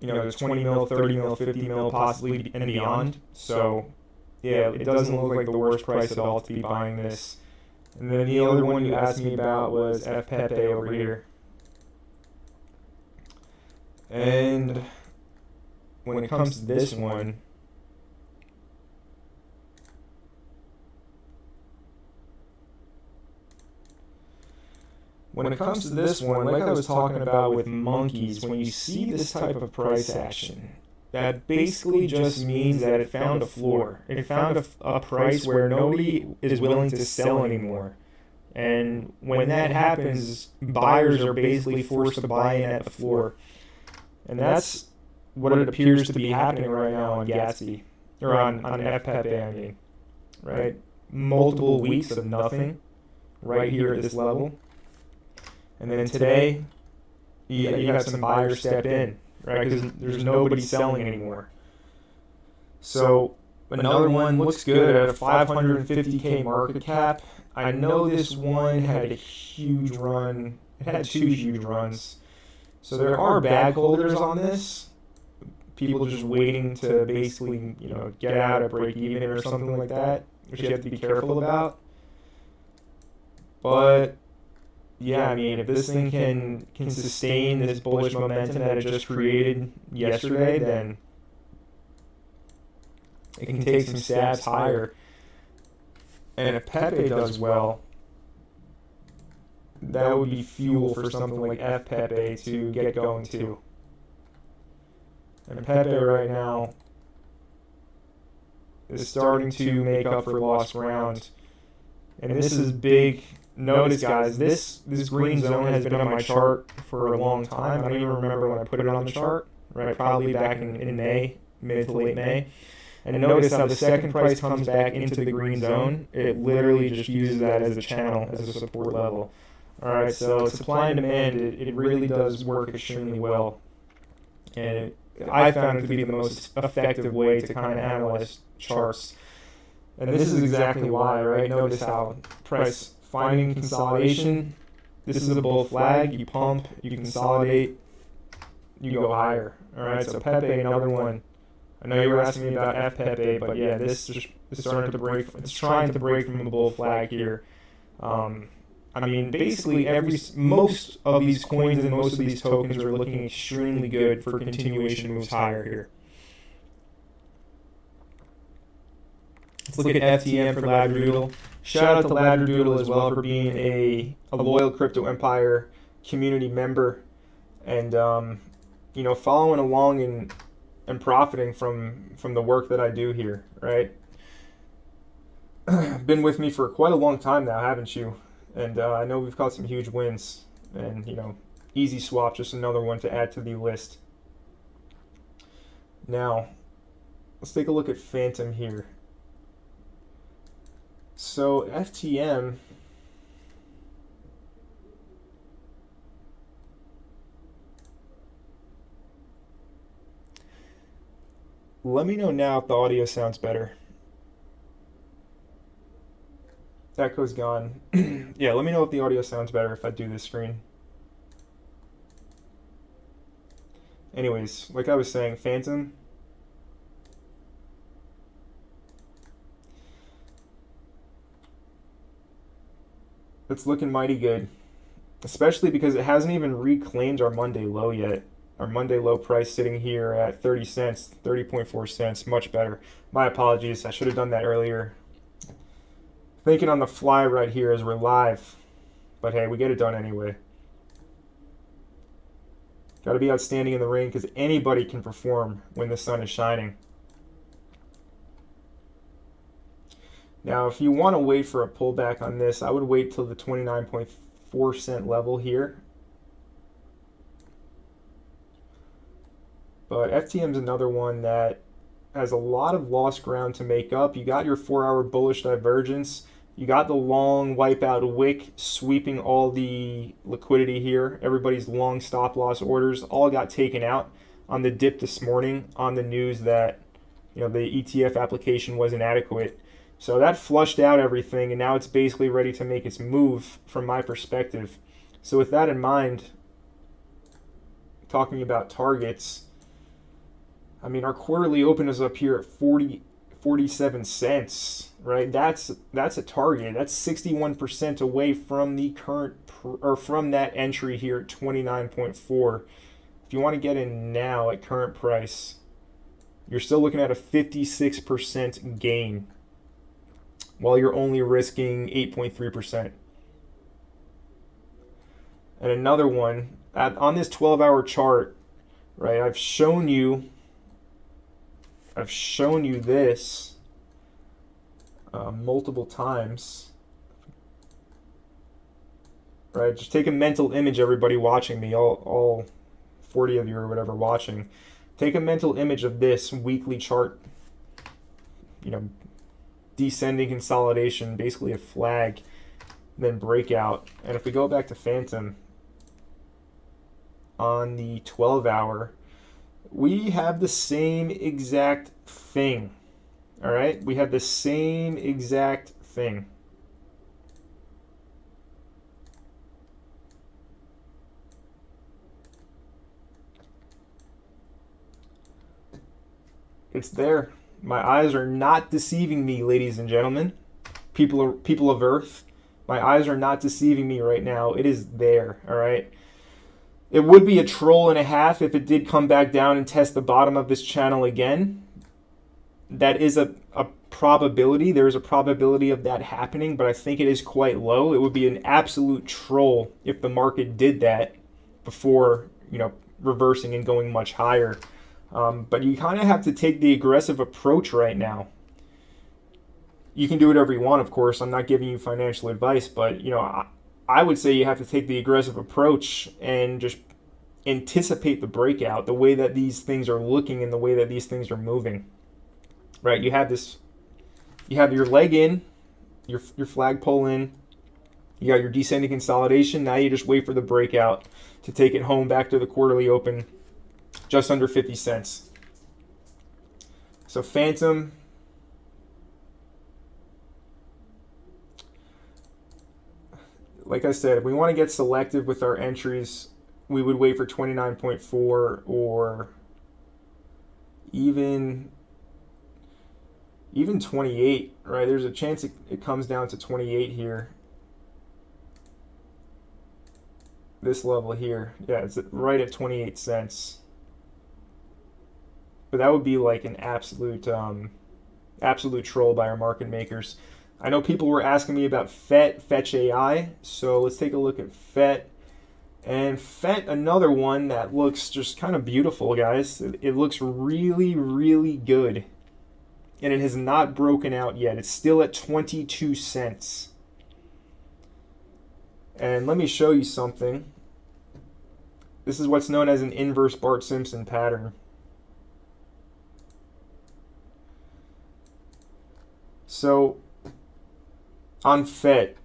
20 mil, 30 mil, 50 mil, possibly and beyond. So, yeah, it doesn't look like the worst price at all to be buying this. And then the other one you asked me about was FPEPE over here. And when it comes to this one, like I was talking about with monkeys, when you see this type of price action, that basically just means that it found a floor. It found a price where nobody is willing to sell anymore. And when that happens, buyers are basically forced to buy in at the floor. And that's what it appears to be happening right now on Gatsby, or on FPEPE, I mean, right? Multiple weeks of nothing right here at this level. And then today, you have some buyers step in, right? Because there's nobody selling anymore. So another one looks good at a 550K market cap. I know this one had a huge run. It had 2 huge runs. So there are bag holders on this. People just waiting to basically, get out at break even or something like that, which you have to be careful about. But yeah, I mean, if this thing can sustain this bullish momentum that it just created yesterday, then it can take some stabs higher. And if Pepe does well, that would be fuel for something like FPEPE to get going too. And Pepe right now is starting to make up for lost ground. And this is big. Notice, guys, this green zone has been on my chart for a long time. I don't even remember when I put it on the chart, right? Probably back in May, mid to late May. And notice how the second price comes back into the green zone. It literally just uses that as a channel, as a support level. All right, so supply and demand, it really does work extremely well. And I found it to be the most effective way to kind of analyze charts. And this is exactly why, right? Notice how price finding consolidation, this is a bull flag, you pump, you consolidate, you go higher. All right, so Pepe, another one. I know you were asking me about FPEPE, but yeah, this just is starting to break. It's trying to break from a bull flag here. I mean, basically most of these coins and most of these tokens are looking extremely good for continuation moves higher here. Let's look at FTM for Labradoodle. Shout out to Labradoodle as well for being a loyal Crypto Empire community member, and following along and profiting from the work that I do here, right? Been with me for quite a long time now, haven't you? And I know we've got some huge wins, and Easy Swap, just another one to add to the list. Now, let's take a look at Phantom here. So FTM, let me know now if the audio sounds better. Echo's gone. Yeah, let me know if the audio sounds better if I do this screen. Anyways, like I was saying, Phantom. It's looking mighty good, especially because it hasn't even reclaimed our Monday low yet. our Monday low price sitting here at 30 cents, 30.4 cents, much better. My apologies, I should have done that earlier. Thinking on the fly right here as we're live, but hey, we get it done anyway. Got to be outstanding in the rain because anybody can perform when the sun is shining. Now, if you want to wait for a pullback on this, I would wait till the 29.4 cent level here. But FTM is another one that has a lot of lost ground to make up. You got your 4-hour bullish divergence. You got the long wipeout wick sweeping all the liquidity here. Everybody's long stop loss orders all got taken out on the dip this morning on the news that the ETF application was inadequate. So that flushed out everything, and now it's basically ready to make its move from my perspective. So with that in mind, talking about targets, I mean, our quarterly open is up here at 47 cents, right? That's a target. That's 61% away from the current or from that entry here at 29.4. If you want to get in now at current price, you're still looking at a 56% gain, while you're only risking 8.3%. And another one, on this 12-hour chart, right, I've shown you this multiple times, right? Just take a mental image, everybody watching me, all 40 of you or whatever watching. Take a mental image of this weekly chart, descending consolidation, basically a flag, then breakout. And if we go back to Phantom on the 12-hour, we have the same exact thing. All right, we have the same exact thing. It's there. My eyes are not deceiving me, ladies and gentlemen. People of Earth, my eyes are not deceiving me right now. It is there, all right? It would be a troll and a half if it did come back down and test the bottom of this channel again. That is a probability. There is a probability of that happening, but I think it is quite low. It would be an absolute troll if the market did that before, reversing and going much higher. But you kind of have to take the aggressive approach right now. You can do whatever you want, of course. I'm not giving you financial advice, but I would say you have to take the aggressive approach and just anticipate the breakout, the way that these things are looking and the way that these things are moving. Right? You have your leg in, your flagpole in. You got your descending consolidation. Now you just wait for the breakout to take it home back to the quarterly open. Just under 50 cents. So Phantom, like I said, if we want to get selective with our entries, we would wait for 29.4 or even 28, right? There's a chance it comes down to 28 here. This level here, yeah, it's right at 28 cents. But that would be like an absolute troll by our market makers. I know people were asking me about Fetch AI, so let's take a look at FET. And FET, another one that looks just kind of beautiful, guys. It looks really, really good. And it has not broken out yet. It's still at 22 cents. And let me show you something. This is what's known as an inverse Bart Simpson pattern. So on FET,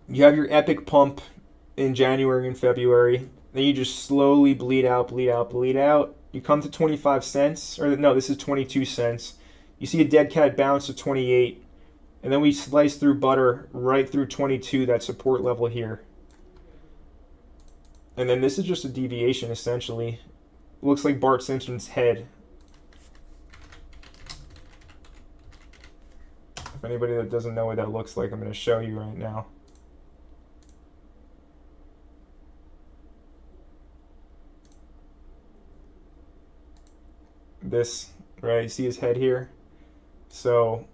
you have your epic pump in January and February. Then you just slowly bleed out, bleed out, bleed out. You come to 25 cents, or no, this is 22 cents. You see a dead cat bounce to 28, and then we slice through butter right through 22, that support level here. And then this is just a deviation, essentially. It looks like Bart Simpson's head. If anybody that doesn't know what that looks like, I'm going to show you right now. This, right? You see his head here? So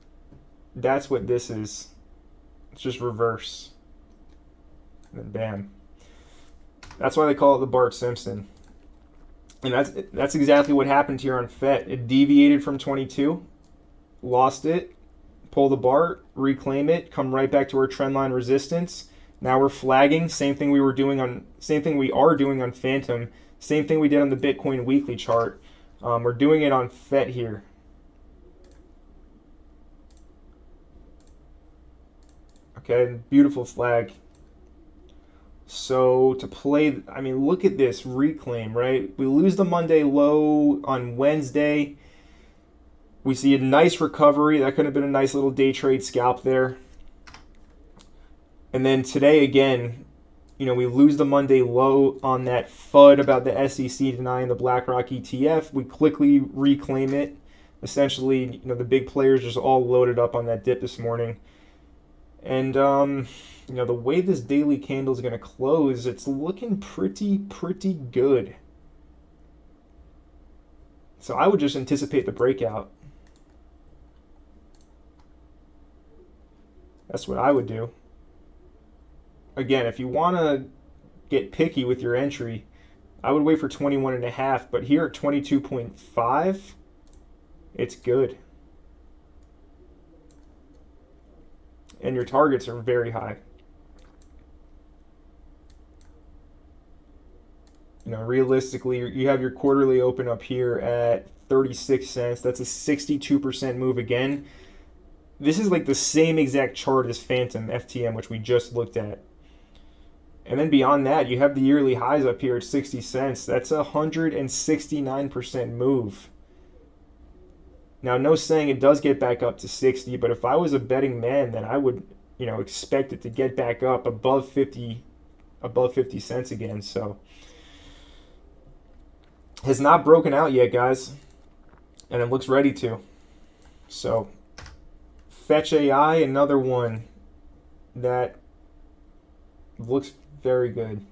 that's what this is. It's just reverse. And then bam. That's why they call it the Bart Simpson. And that's exactly what happened here on FET. It deviated from 22, lost it, pull the Bart, reclaim it, come right back to our trendline resistance. Now we're flagging. Same thing we are doing on Phantom. Same thing we did on the Bitcoin weekly chart. We're doing it on FET here. Okay, beautiful flag. So to play, I mean, look at this reclaim, right? We lose the Monday low on Wednesday. We see a nice recovery. That could have been a nice little day trade scalp there. And then today again, you know, we lose the Monday low on that FUD about the SEC denying the BlackRock ETF. We quickly reclaim it. Essentially, you know, the big players just all loaded up on that dip this morning. And, you know, the way this daily candle is going to close, it's looking pretty good. So I would just anticipate the breakout. That's what I would do. Again, if you want to get picky with your entry, I would wait for 21.5, but here at 22.5, it's good. And your targets are very high. You know, realistically, you have your quarterly open up here at 36 cents. That's a 62% move again. This is like the same exact chart as Phantom FTM, which we just looked at. And then beyond that, you have the yearly highs up here at 60 cents. That's a 169% move. Now, no saying it does get back up to 60, but if I was a betting man, then I would, you know, expect it to get back up above 50 cents again. So has not broken out yet, guys, and it looks ready to. So Fetch AI, another one that looks very good.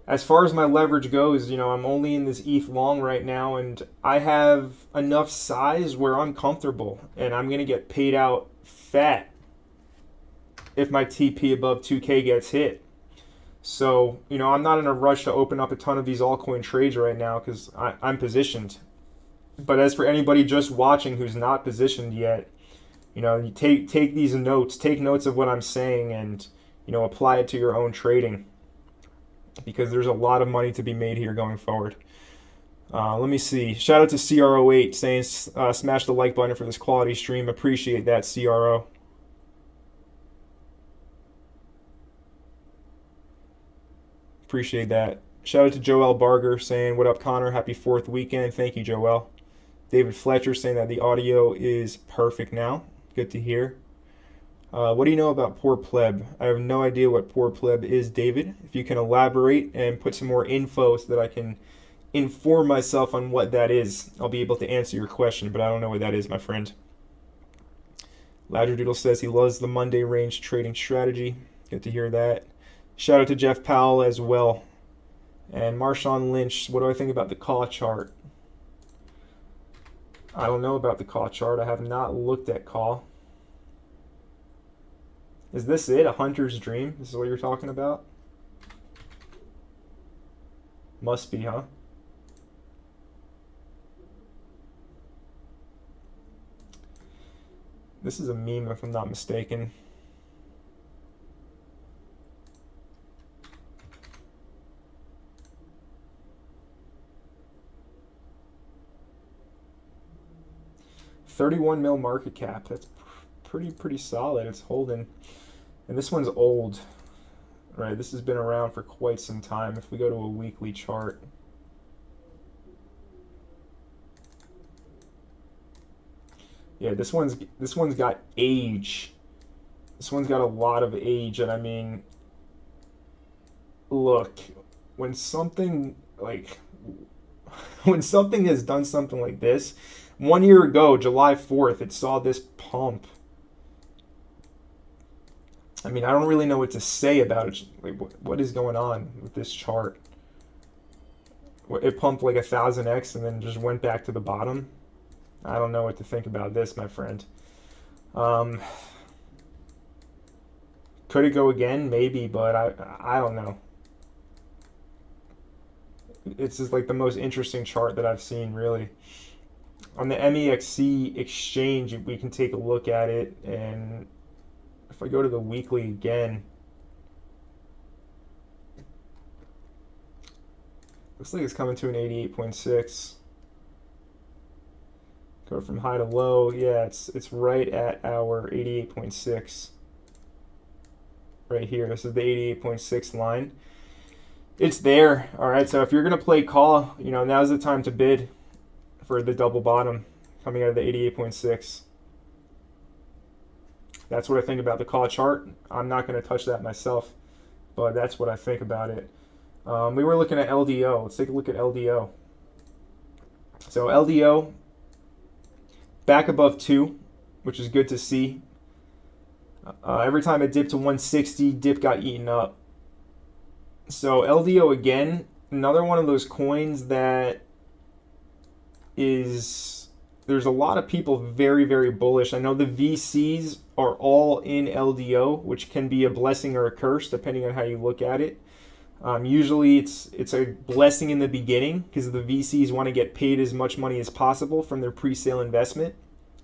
As far as my leverage goes, you know, I'm only in this ETH long right now, and I have enough size where I'm comfortable, and I'm going to get paid out fat if my TP above 2K gets hit. So, you know, I'm not in a rush to open up a ton of these altcoin trades right now because I'm positioned. But as for anybody just watching who's not positioned yet, you know, you take these notes, take notes of what I'm saying, and, you know, apply it to your own trading, because there's a lot of money to be made here going forward. Let me see. Shout out to CRO8 saying smash the like button for this quality stream. Appreciate that, CRO. Appreciate that. Shout out to Joel Barger saying, what up, Connor? Happy 4th weekend. Thank you, Joel. David Fletcher saying that the audio is perfect now. Good to hear. What do you know about Poor Pleb? I have no idea what Poor Pleb is, David. If you can elaborate and put some more info so that I can inform myself on what that is, I'll be able to answer your question, but I don't know what that is, my friend. Ladradoodle says he loves the Monday range trading strategy. Good to hear that. Shout out to Jeff Powell as well. And Marshawn Lynch, what do I think about the call chart? I don't know about the call chart. I have not looked at call. Is this it? A hunter's dream? This is what you're talking about? Must be, huh? This is a meme, if I'm not mistaken. $31 mil market cap. That's pretty solid. It's holding. And this one's old, right? This has been around for quite some time. If we go to a weekly chart, yeah, this one's got age. This one's got a lot of age, and I mean, look, when something has done something like this, 1 year ago, July 4th, it saw this pump. I mean, I don't really know what to say about it. Like, what is going on with this chart? It pumped like 1000x and then just went back to the bottom. I don't know what to think about this, my friend. Could it go again? Maybe, but I don't know. It's just like the most interesting chart that I've seen, really. On the MEXC exchange, we can take a look at it, and if I go to the weekly again, looks like it's coming to an 88.6. Go from high to low. Yeah, it's right at our 88.6. Right here. This is the 88.6 line. It's there. All right, so if you're going to play call, you know, now's the time to bid for the double bottom coming out of the 88.6. That's what I think about the call chart. I'm not going to touch that myself, but that's what I think about it. We were looking at LDO. Let's take a look at LDO. So LDO back above 2, which is good to see. Every time it dipped to 160, dip got eaten up. So LDO again, another one of those coins that is, there's a lot of people very, very bullish. I know the VCs are all in LDO, which can be a blessing or a curse depending on how you look at it. Usually it's a blessing in the beginning because the VCs want to get paid as much money as possible from their pre-sale investment,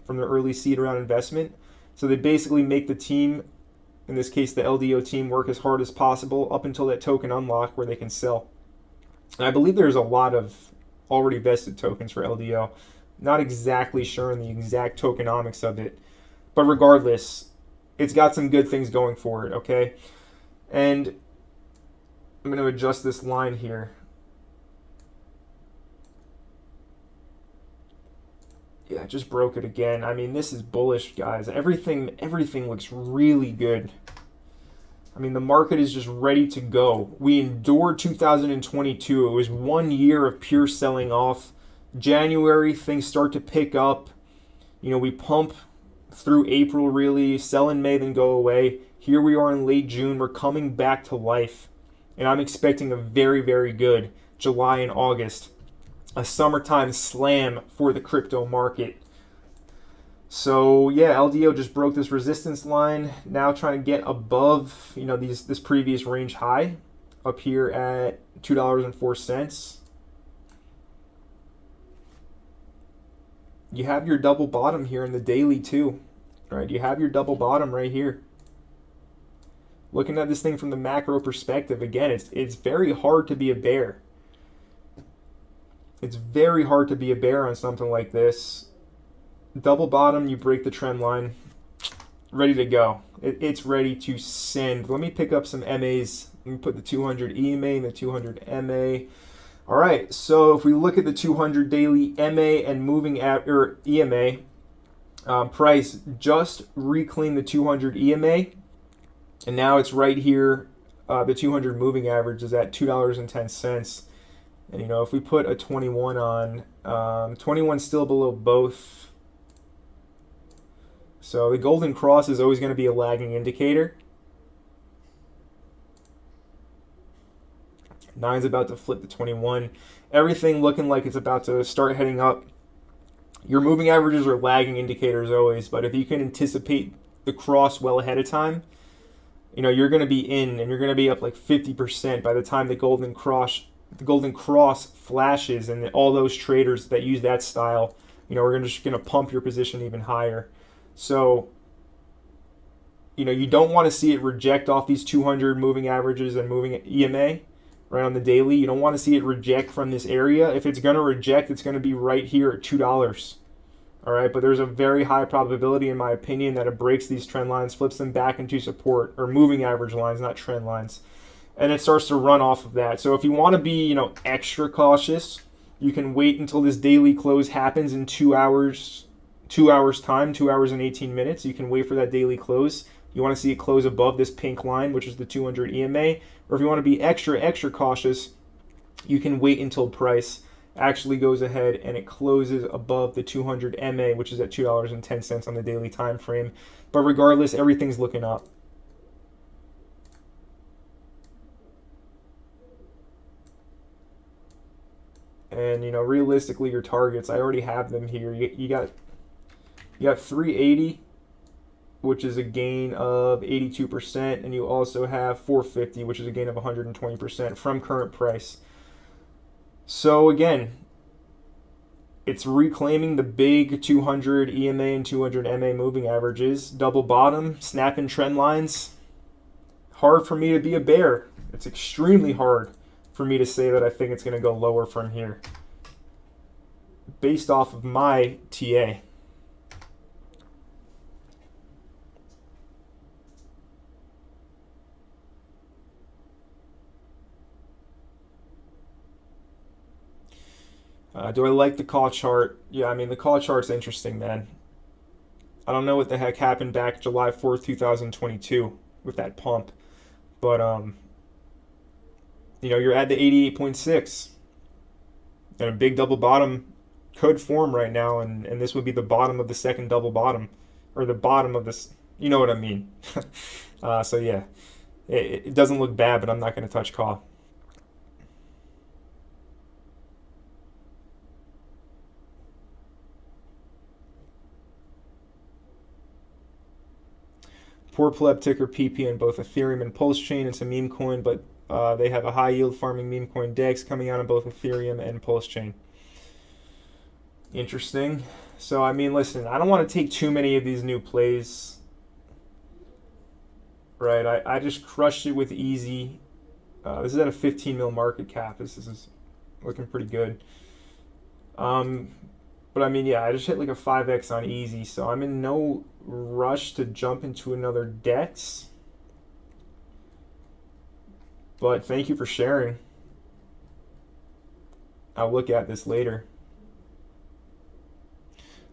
from their early seed round investment. So they basically make the team, in this case the LDO team, work as hard as possible up until that token unlock where they can sell. And I believe there's a lot of already vested tokens for LDO. Not exactly sure on the exact tokenomics of it, but regardless, it's got some good things going for it, okay? And I'm going to adjust this line here. Yeah, I just broke it again. I mean, this is bullish, guys. Everything looks really good. I mean, the market is just ready to go. We endured 2022. It was 1 year of pure selling off. January, things start to pick up. You know, we pump through April, really. Sell in May, then go away. Here we are in late June. We're coming back to life. And I'm expecting a very, very good July and August. A summertime slam for the crypto market. So yeah, LDO just broke this resistance line. Now trying to get above, you know, this previous range high up here at $2.04. You have your double bottom here in the daily too, right? You have your double bottom right here. Looking at this thing from the macro perspective, again, it's very hard to be a bear. It's very hard to be a bear on something like this. Double bottom, you break the trend line, ready to go. It's ready to send. Let me pick up some MAs. Let me put the 200 EMA and the 200 MA. All right, so if we look at the 200 daily MA and moving EMA, price just reclaimed the 200 EMA, and now it's right here. The 200 moving average is at $2.10. And, you know, if we put a 21 on, 21 still below both. So the golden cross is always going to be a lagging indicator. 9's about to flip to 21. Everything looking like it's about to start heading up. Your moving averages are lagging indicators always, but if you can anticipate the cross well ahead of time, you know, you're going to be in, and you're going to be up like 50% by the time the golden cross flashes, and all those traders that use that style, you know, we're just going to pump your position even higher. So, you know, you don't want to see it reject off these 200 moving averages and moving EMA right on the daily. You don't want to see it reject from this area. If it's going to reject, it's going to be right here at $2. All right, but there's a very high probability, in my opinion, that it breaks these trend lines, flips them back into support, or moving average lines, not trend lines, and it starts to run off of that. So if you want to be, you know, extra cautious, you can wait until this daily close happens in 2 hours time, 2 hours and 18 minutes. You can wait for that daily close. You want to see it close above this pink line, which is the 200 EMA. Or if you want to be extra cautious, you can wait until price actually goes ahead and it closes above the 200 MA, which is at $2.10 on the daily time frame. But regardless, everything's looking up. And realistically, your targets, I already have them here. You got 380, which is a gain of 82%, and you also have 450, which is a gain of 120% from current price. So again, it's reclaiming the big 200 EMA and 200 MA moving averages, double bottom, snapping trend lines. Hard for me to be a bear. It's extremely hard for me to say that I think it's going to go lower from here based off of my TA. Do I like the call chart? Yeah, I mean, the call chart's interesting, man. I don't know what the heck happened back July 4th, 2022 with that pump. But, you're at the 88.6. And a big double bottom could form right now, and this would be the bottom of the second double bottom. Or the bottom of this, you know what I mean. So, yeah, it doesn't look bad, but I'm not going to touch call. Poor pleb ticker PP in both Ethereum and Pulse Chain. It's a meme coin, but they have a high yield farming meme coin DEX coming out on both Ethereum and Pulse Chain. Interesting. So, I mean, listen, I don't want to take too many of these new plays. Right, I just crushed it with easy. This is at a 15 mil market cap. This is looking pretty good. But I mean, yeah, I just hit like a 5x on easy, so I'm in no rush to jump into another DEX. But thank you for sharing. I'll look at this later.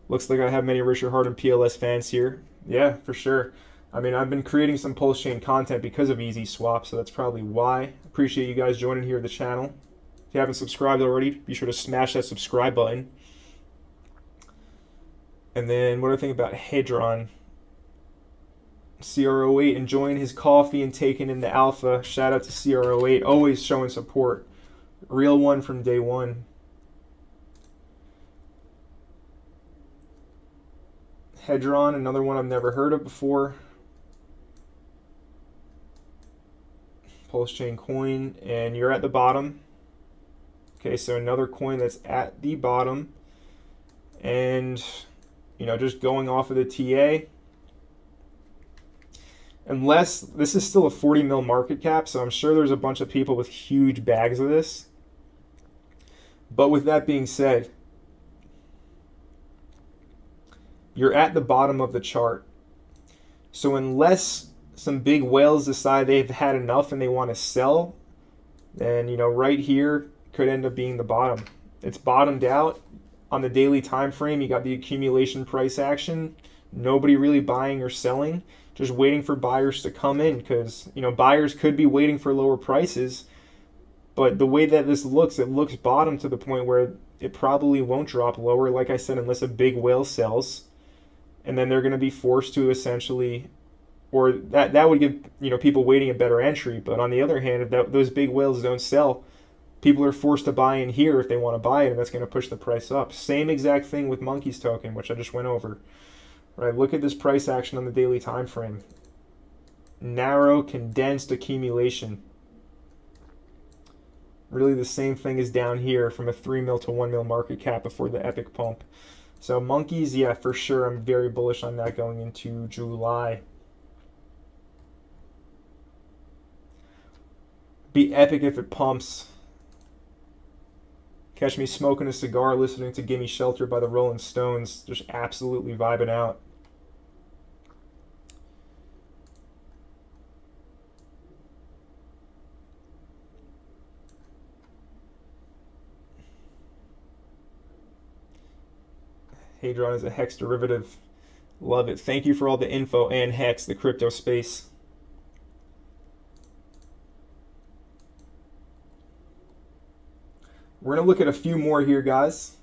Looks like I have many Richard Hart and PLS fans here. Yeah, for sure. I mean, I've been creating some Pulse Chain content because of Easy Swap, so that's probably why. Appreciate you guys joining here at the channel. If you haven't subscribed already, be sure to smash that subscribe button. And then what do I think about Hadron? CR08 enjoying his coffee and taking in the alpha. Shout out to CR08, always showing support. Real one from day one. Hedron, another one I've never heard of before. Pulse Chain coin, and you're at the bottom. Okay, so another coin that's at the bottom. And just going off of the TA. Unless this is still a 40 mil market cap, so I'm sure there's a bunch of people with huge bags of this. But with that being said, you're at the bottom of the chart. So unless some big whales decide they've had enough and they want to sell, then right here could end up being the bottom. It's bottomed out. On the daily time frame, you got the accumulation price action. Nobody really buying or selling, just waiting for buyers to come in, because buyers could be waiting for lower prices. But the way that this looks, it looks bottom to the point where it probably won't drop lower, like I said, unless a big whale sells. And then they're going to be forced to essentially, or that would give people waiting a better entry. But on the other hand, if those big whales don't sell, people are forced to buy in here if they want to buy it, and that's going to push the price up. Same exact thing with Monkey's token, which I just went over. Right, look at this price action on the daily time frame. Narrow, condensed accumulation. Really the same thing as down here from a 3 mil to 1 mil market cap before the epic pump. So Monkeys, yeah, for sure, I'm very bullish on that going into July. Be epic if it pumps. Catch me smoking a cigar, listening to Gimme Shelter by the Rolling Stones. Just absolutely vibing out. Hadron is a hex derivative. Love it. Thank you for all the info and hex, the crypto space. We're going to look at a few more here, guys.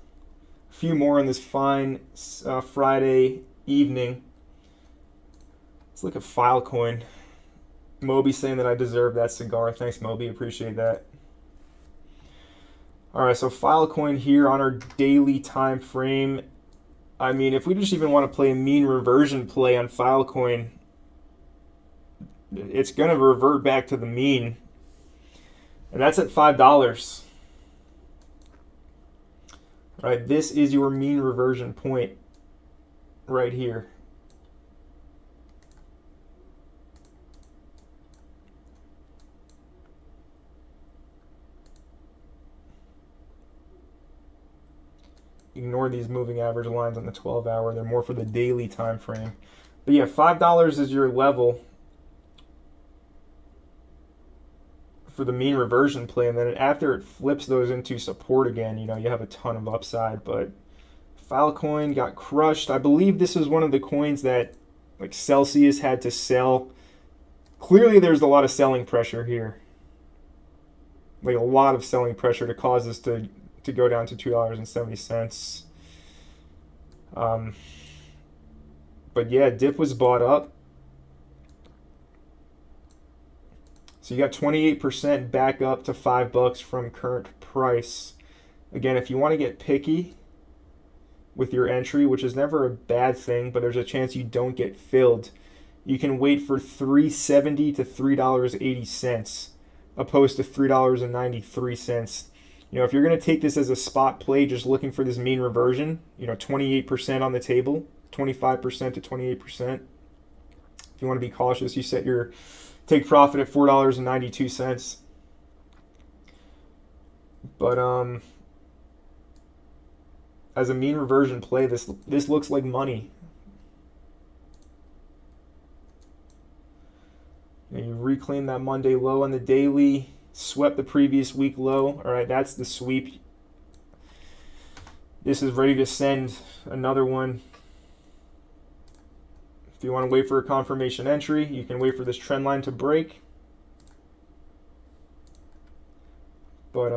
A few more on this fine Friday evening. Let's look at Filecoin. Moby saying that I deserve that cigar. Thanks, Moby. Appreciate that. All right, so Filecoin here on our daily time frame. I mean, if we just even want to play a mean reversion play on Filecoin, it's going to revert back to the mean. And that's at $5. All right, this is your mean reversion point right here. Ignore these moving average lines on the 12-hour. They're more for the daily time frame. But yeah, $5 is your level for the mean reversion play, and then after it flips those into support again, you know, you have a ton of upside. But Filecoin got crushed. I believe this is one of the coins that like Celsius had to sell. Clearly there's a lot of selling pressure here. Like a lot of selling pressure to cause this to go down to $2.70. But yeah, dip was bought up. So you got 28% back up to $5 from current price. Again, if you want to get picky with your entry, which is never a bad thing, but there's a chance you don't get filled, you can wait for $3.70 to $3.80, opposed to $3.93. You know, if you're going to take this as a spot play, just looking for this mean reversion, you know, 28% on the table, 25% to 28%. If you want to be cautious, you set your take profit at $4.92. But as a mean reversion play, this looks like money. You reclaim that Monday low on the daily, swept the previous week low. All right, that's the sweep. This is ready to send another one. If you want to wait for a confirmation entry, you can wait for this trend line to break. But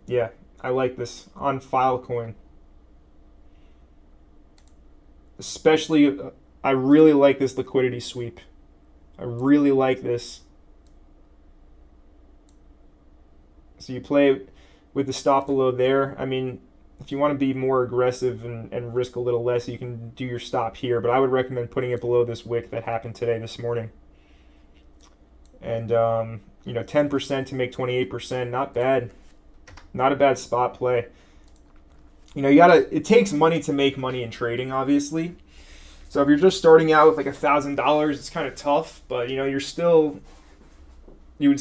yeah, I like this on Filecoin. Especially, I really like this liquidity sweep. I really like this. So you play with the stop below there. I mean, if you want to be more aggressive and risk a little less, you can do your stop here. But I would recommend putting it below this wick that happened today, this morning. And, you know, 10% to make 28%, not bad. Not a bad spot play. You know, it takes money to make money in trading, obviously. So if you're just starting out with like $1,000, it's kind of tough. But, you know, you would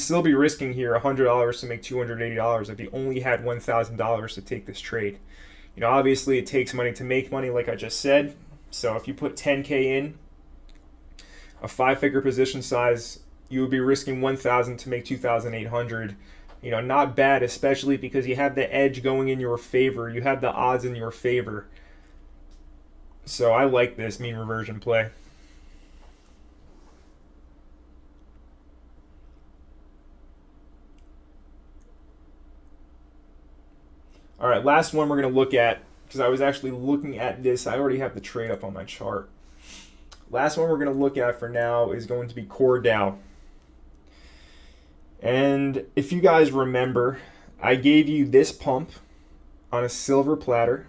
still be risking here $100 to make $280 if you only had $1,000 to take this trade. You know, obviously it takes money to make money, like I just said. So if you put 10K in, a 5-figure position size, you would be risking $1,000 to make $2,800. You know, not bad, especially because you have the edge going in your favor. You have the odds in your favor. So I like this mean reversion play. All right, last one we're going to look at, because I was actually looking at this. I already have the trade up on my chart. Last one we're going to look at for now is going to be Core DAO. And if you guys remember, I gave you this pump on a silver platter.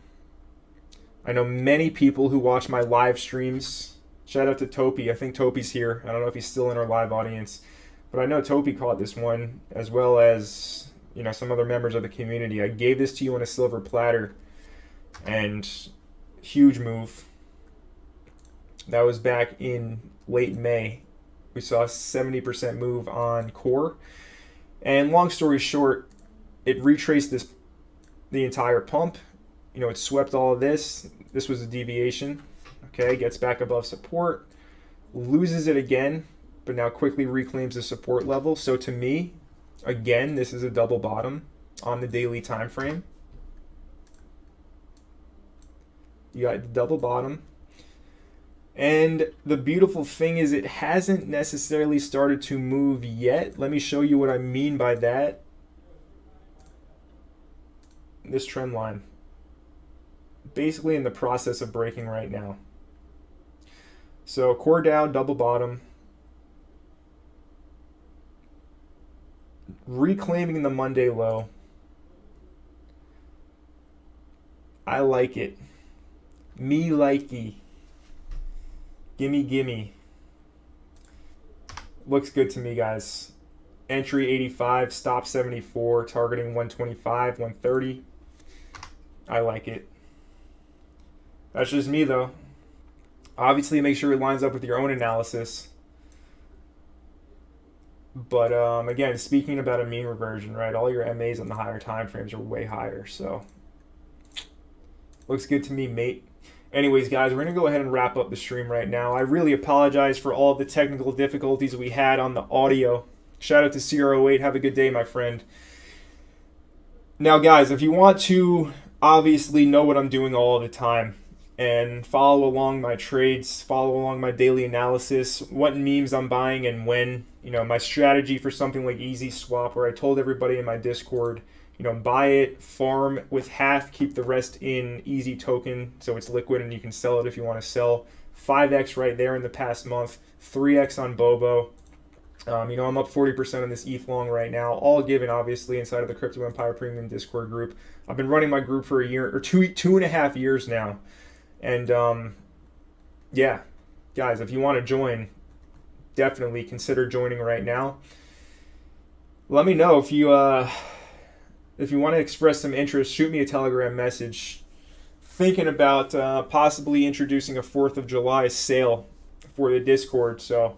I know many people who watch my live streams. Shout out to Topi. I think Topi's here. I don't know if he's still in our live audience. But I know Topi caught this one, as well as, you know, some other members of the community. I gave this to you on a silver platter. And huge move. That was back in late May. We saw a 70% move on Core. And long story short, it retraced the entire pump. You know, it swept all of this. This was a deviation. Okay, gets back above support, loses it again, but now quickly reclaims the support level. So to me, again, this is a double bottom on the daily time frame. You got the double bottom. And the beautiful thing is it hasn't necessarily started to move yet. Let me show you what I mean by that. This trend line. Basically in the process of breaking right now. So core down, double bottom. Reclaiming the Monday low. I like it. Me likey. Gimme, gimme. Looks good to me, guys. Entry 85, stop 74, targeting 125, 130. I like it. That's just me, though. Obviously, make sure it lines up with your own analysis. But again, speaking about a mean reversion, right? All your MAs on the higher time frames are way higher. So looks good to me, mate. Anyways, guys, we're going to go ahead and wrap up the stream right now. I really apologize for all the technical difficulties we had on the audio. Shout out to CR08. Have a good day, my friend. Now, guys, if you want to obviously know what I'm doing all the time and follow along my trades, follow along my daily analysis, what memes I'm buying and when, my strategy for something like Easy Swap, where I told everybody in my Discord, buy it, farm with half, keep the rest in Easy Token so it's liquid and you can sell it if you want to sell. 5x right there in the past month, 3x on Bobo. I'm up 40% on this ETH long right now, all given obviously inside of the Crypto Empire Premium Discord group. I've been running my group for a year or two and a half years now. And yeah, guys, if you want to join, definitely consider joining right now. Let me know if you want to express some interest. Shoot me a Telegram message. Thinking about possibly introducing a 4th of July sale for the Discord. So,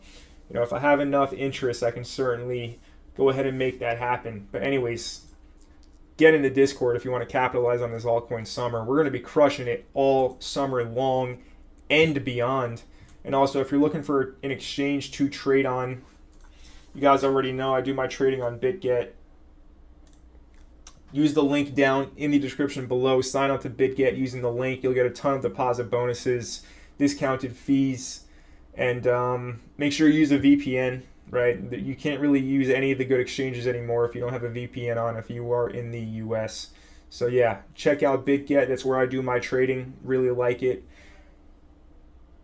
if I have enough interest, I can certainly go ahead and make that happen. But anyways, get in the Discord if you want to capitalize on this altcoin summer. We're going to be crushing it all summer long and beyond. And also, if you're looking for an exchange to trade on, you guys already know I do my trading on BitGet. Use the link down in the description below. Sign up to BitGet using the link. You'll get a ton of deposit bonuses, discounted fees, and make sure you use a VPN, right? You can't really use any of the good exchanges anymore if you don't have a VPN on if you are in the US. So yeah, check out BitGet. That's where I do my trading. Really like it.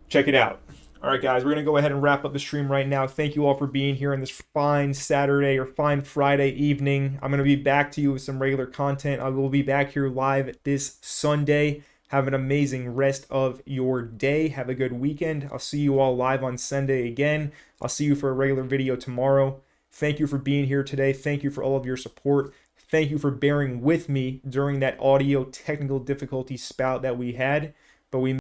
Check it out. All right, guys, we're going to go ahead and wrap up the stream right now. Thank you all for being here on this fine Saturday or fine Friday evening. I'm going to be back to you with some regular content. I will be back here live this Sunday. Have an amazing rest of your day. Have a good weekend. I'll see you all live on Sunday again. I'll see you for a regular video tomorrow. Thank you for being here today. Thank you for all of your support. Thank you for bearing with me during that audio technical difficulty spout that we had. But we